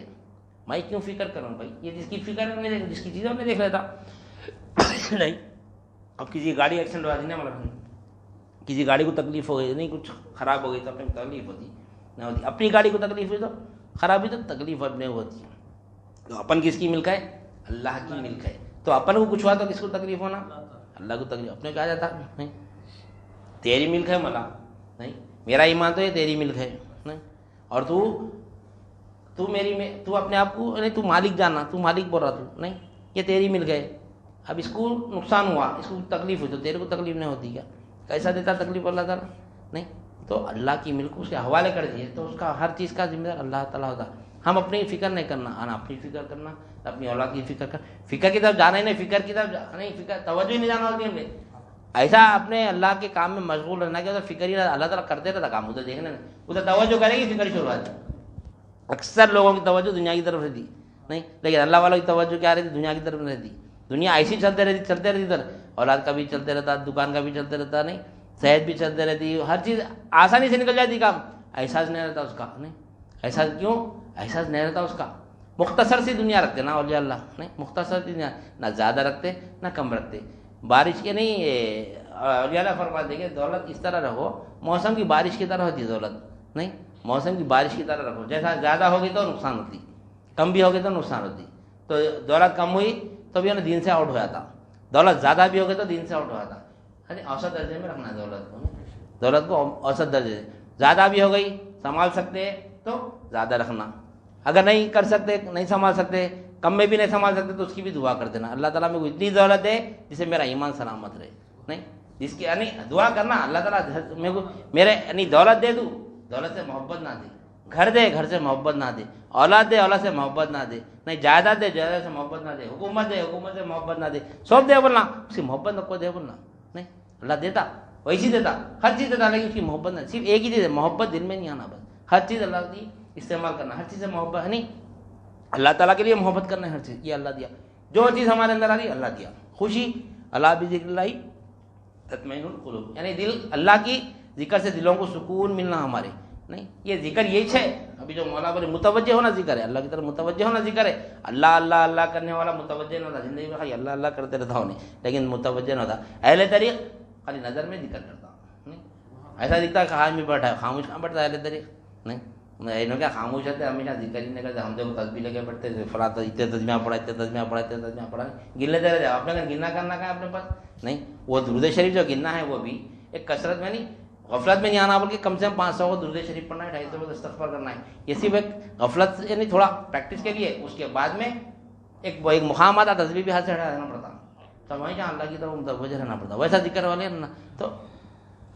میں کیوں فکر کروں بھائی، یہ جس کی فکر میں دیکھ، جس کی چیزوں میں دیکھ لیتا. نہیں، اب کسی گاڑی ایکسیڈنٹ ہوا نہیں، مطلب کسی گاڑی کو تکلیف ہو گئی، نہیں کچھ خراب ہو گئی تو اپنے تکلیف ہوتی نہ ہوتی. اپنی گاڑی کو تکلیف ہوئی تو خرابی تو تکلیف اپنے ہوتی. تو اپن کس کی ملک ہے، اللہ کی ملک ہے. تو اپن کو کچھ ہوا تو کس کو تکلیف ہونا، اللہ کو تکلیف. اپنے کہا جاتا نہیں تیری ملک ہے مولا، نہیں میرا ایمان تو یہ تیری ملک ہے. نہیں، اور تو اپنے آپ کو نہیں، تو مالک جانا، تو مالک بول رہا، تو نہیں یہ تیری ملک ہے. اب اس کو نقصان ہوا، اس کو تکلیف ہوئی تو تیرے کو تکلیف نہیں ہوتی کیا؟ کیسا دیتا تکلیف اللہ تعالیٰ؟ نہیں، تو اللہ کی ملک کو اس کے حوالے کر دیے تو اس کا ہر چیز کا ذمہ دار اللہ تعالیٰ ہوتا. ہم اپنی فکر نہیں کرنا، اپنی فکر کرنا، اپنی اولاد کی فکر کرنا. فکر کی طرف جانا ہی نہیں، فکر کی طرف نہیں، فکر توجہ ہی نہیں جانا ہوتی. ہم نے ایسا اپنے اللہ کے کام میں مشغول رہنا کہ فکر ہی اللہ تعالیٰ کرتے رہتا کام، ادھر دیکھنے میں، ادھر توجہ کرے گی فکر شروع آتی. اکثر لوگوں کی توجہ دنیا کی طرف رہتی نہیں، لیکن اللہ والوں کی توجہ کیا رہتی، دنیا کی طرف نہیں رہتی. دنیا ایسی چلتے رہتی ادھر، اولاد کا بھی چلتے رہتا، دکان کا بھی چلتے رہتا، نہیں صحت بھی چلتے رہتی، ہر چیز آسانی سے نکل جاتی کام. احساس نہیں رہتا اس کا. نہیں، احساس کیوں، احساس نہیں رہتا اس کا. مختصر سی دنیا رکھتے نا اولیاء اللہ. نہیں، مختصر سی دنیا، نہ زیادہ رکھتے نہ کم رکھتے. بارش کے نہیں، اولیاء اللہ فرماتے ہیں کہ دولت اس طرح رکھو موسم کی بارش کی طرح ہوتی ہے دولت. نہیں، موسم کی بارش کی طرح رکھو، جیسا زیادہ ہوگی تو نقصان ہوتی، کم بھی ہوگی تو نقصان ہوتی. تو دولت کم ہوئی تو بھی دین سے آؤٹ ہو جاتا، دولت زیادہ بھی ہوگی تو دین سے آؤٹ ہو جاتا. اوسط درجے میں رکھنا ہے دولت کو. دولت کو اوسط درجے، زیادہ بھی ہو گئی سنبھال سکتے تو زیادہ رکھنا، اگر نہیں کر سکتے، نہیں سنبھال سکتے، کم میں بھی نہیں سنبھال سکتے تو اس کی بھی دعا کر دینا، اللہ تعالیٰ میرے کو اتنی دولت دے جسے میرا ایمان سلامت رہے. نہیں، جس کی یعنی دعا کرنا اللہ تعالیٰ میرے کو میرے یعنی دولت دے دوں، دولت سے محبت نہ دے، گھر دے، گھر سے محبت نہ دے، اولاد دے، اولاد سے محبت نہ دے، نہیں جائیداد دے، جائیداد سے محبت نہ دے، حکومت دے، حکومت سے محبت نہ دے، سب دے بولنا، اس کی محبت نہ کو دے بولنا. نہیں، اللہ دیتا ویسی دیتا، ہر چیز دیتا، لیکن اس کی محبت نہ. صرف ایک ہی چیز ہے، محبت دل میں نہیں آنا. بس ہر چیز اللہ کی استعمال کرنا، ہر چیز سے محبت ہے. نہیں، اللہ تعالیٰ کے لیے محبت کرنا ہے ہر چیز. یہ اللہ دیا، جو چیز ہمارے اندر آ رہی ہے اللہ دیا. خوشی اللہ بذکر اللہ تطمئن القلوب، یعنی دل اللہ کی ذکر سے دلوں کو سکون ملنا ہمارے. نہیں، یہ ذکر یہی ہے. ابھی جو مولا بولے متوجہ ہونا ذکر ہے، اللہ کی طرف متوجہ ہونا ذکر ہے. اللہ اللہ اللہ کرنے والا متوجہ نہ ہوتا، زندگی میں خالی اللہ اللہ کرتے رہتا ہوں لیکن متوجہ نہ ہوتا. اہل طریق خالی نظر میں ذکر کرتا. نہیں، ایسا دکھتا ہے کہ خاموش بیٹھا ہے، خاموش کہاں بیٹھتا ہے اہل طریق. نہیں، انہوں کیا خاموش ہوتے ہمیشہ ذکر ہی نہیں کرتے. ہم دیکھو تسبیح لے کے بیٹھتے تھے، فلاں اتنے تسبیحاں پڑھا، اتنے تسبیحاں پڑھا، اتنے تسبیحاں پڑھا، گن لیتے رہتے. اپنے گھر گننا کرنا کا اپنے پاس نہیں. وہ درود شریف جو گننا ہے وہ بھی ایک کثرت میں نہیں، غفلت میں نہیں آنا، بلکہ کم سے کم 500 کو درود شریف پڑھنا ہے، 250 کو استغفار کرنا ہے. یہ صرف ایک غفلت یعنی تھوڑا پریکٹس کے لیے. اس کے بعد میں ایک مقام آتا، تسبیح بھی ہاتھ سے ہٹا دینا پڑتا، تو وہیں جہاں اللہ کی طرف متوجہ رہنا پڑتا. ویسا ذکر والے نا، تو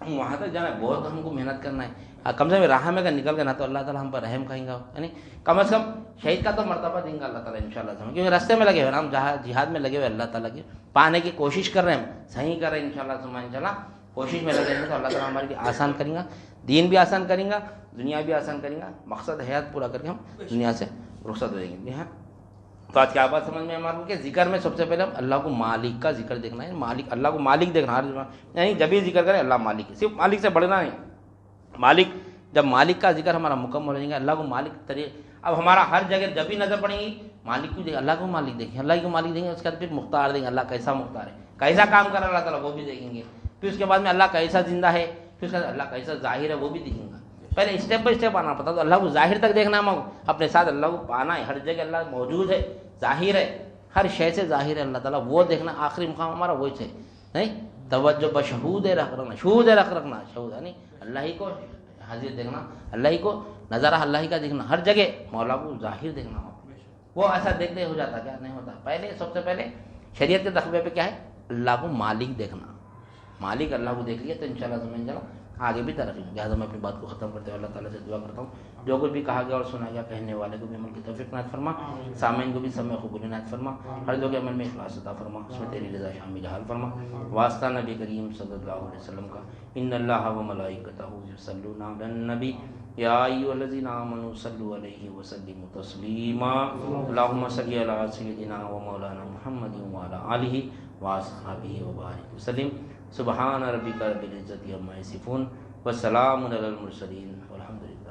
وہاں تک جانا ہے، بہت ہم کو محنت کرنا ہے. کم سے کم راہ میں اگر نکل گیا نا تو اللہ تعالیٰ ہم پر رحم کہیں گا. یعنی کم از کم شہید کا تو مرتبہ دیں گا اللہ تعالیٰ انشاءاللہ. کیونکہ راستے میں لگے ہوئے ہم جہاد میں لگے ہوئے، اللہ تعالیٰ کے پانے کی کوشش کر رہے ہیں، ہم صحیح کر رہے ہیں انشاءاللہ. کوشش میں لگیں گے تو اللہ تعالیٰ ہمارے لیے آسان کریں گا، دین بھی آسان کریں گا، دنیا بھی آسان کریں گا، مقصد حیات پورا کر کے ہم دنیا سے رخصت ہو جائیں گے. ہاں تو آج کیا بات سمجھ میں ہمارے کو کہ ذکر میں سب سے پہلے ہم اللہ کو مالک کا ذکر دیکھنا ہے. مالک، اللہ کو مالک دیکھنا ہر یعنی جب بھی ذکر کریں اللہ مالک ہے، صرف مالک سے بڑھنا نہیں. مالک جب مالک کا ذکر ہمارا مکمل ہو جائے گا، اللہ کو مالک طریقے اب ہمارا ہر جگہ جب بھی نظر پڑیں گی مالک کو دیکھیں، اللہ کو مالک دیکھیں، اللہ کو مالک دیں گے. اس کے بعد پھر مختار دیں گے، اللہ کیسا مختار ہے، کیسا کام کر رہا ہے اللہ تعالیٰ وہ بھی دیکھیں گے. پھر اس کے بعد میں اللہ کیسا زندہ ہے، پھر اس کے بعد اللہ کیسا ظاہر ہے وہ بھی دیکھیں گا. پہلے اسٹیپ بائی اسٹیپ آنا پڑتا، تو اللہ کو ظاہر تک دیکھنا ہے، اپنے ساتھ اللہ کو پانا ہے. ہر جگہ اللہ موجود ہے، ظاہر ہے، ہر شے سے ظاہر ہے اللہ تعالیٰ، وہ دیکھنا. آخری مقام ہمارا وہی ہے نہیں توجہ بشہود رکھ رکھنا، شہود رکھ رکھنا، شہود نہیں اللہ ہی کو حاضر دیکھنا، اللہ ہی کو نظارہ اللہ ہی کا دیکھنا، ہر جگہ مولا کو ظاہر دیکھنا ہو. وہ ایسا دیکھتے ہو جاتا کیا نہیں ہوتا. پہلے سب سے پہلے شریعت کے تخبے پہ کیا ہے، اللہ کو مالک دیکھنا. مالک اللہ کو دیکھ لیا تو انشاءاللہ سمجھ جاؤ آگے بھی ترقی. لہٰذا میں اپنی بات کو ختم کرتے ہوئے اللہ تعالیٰ سے دعا کرتا ہوں جو کچھ بھی کہا گیا اور سنا گیا کہنے والے کو بھی عمل کی توفیق عنایت فرما، سامعین کو بھی سب میں قبول عنایت فرما، ہر جو کے عمل میں اخلاص عطا فرما، اس میں تیری رضا شامل حال فرما. واسطہ نبی کریم صلی اللہ علیہ وسلم کا، ان اللہ و ملائکتہ یصلون علی النبی یا ایھا الذین آمنوا صلوا علیہ وسلموا تسلیما. اللهم صل علی سیدنا و مولانا محمد وعلی آلہ واصحابہ وبارک وسلم. سبحان ربک رب العزۃ عما یصفون وسلام علی المرسلین والحمد للہ.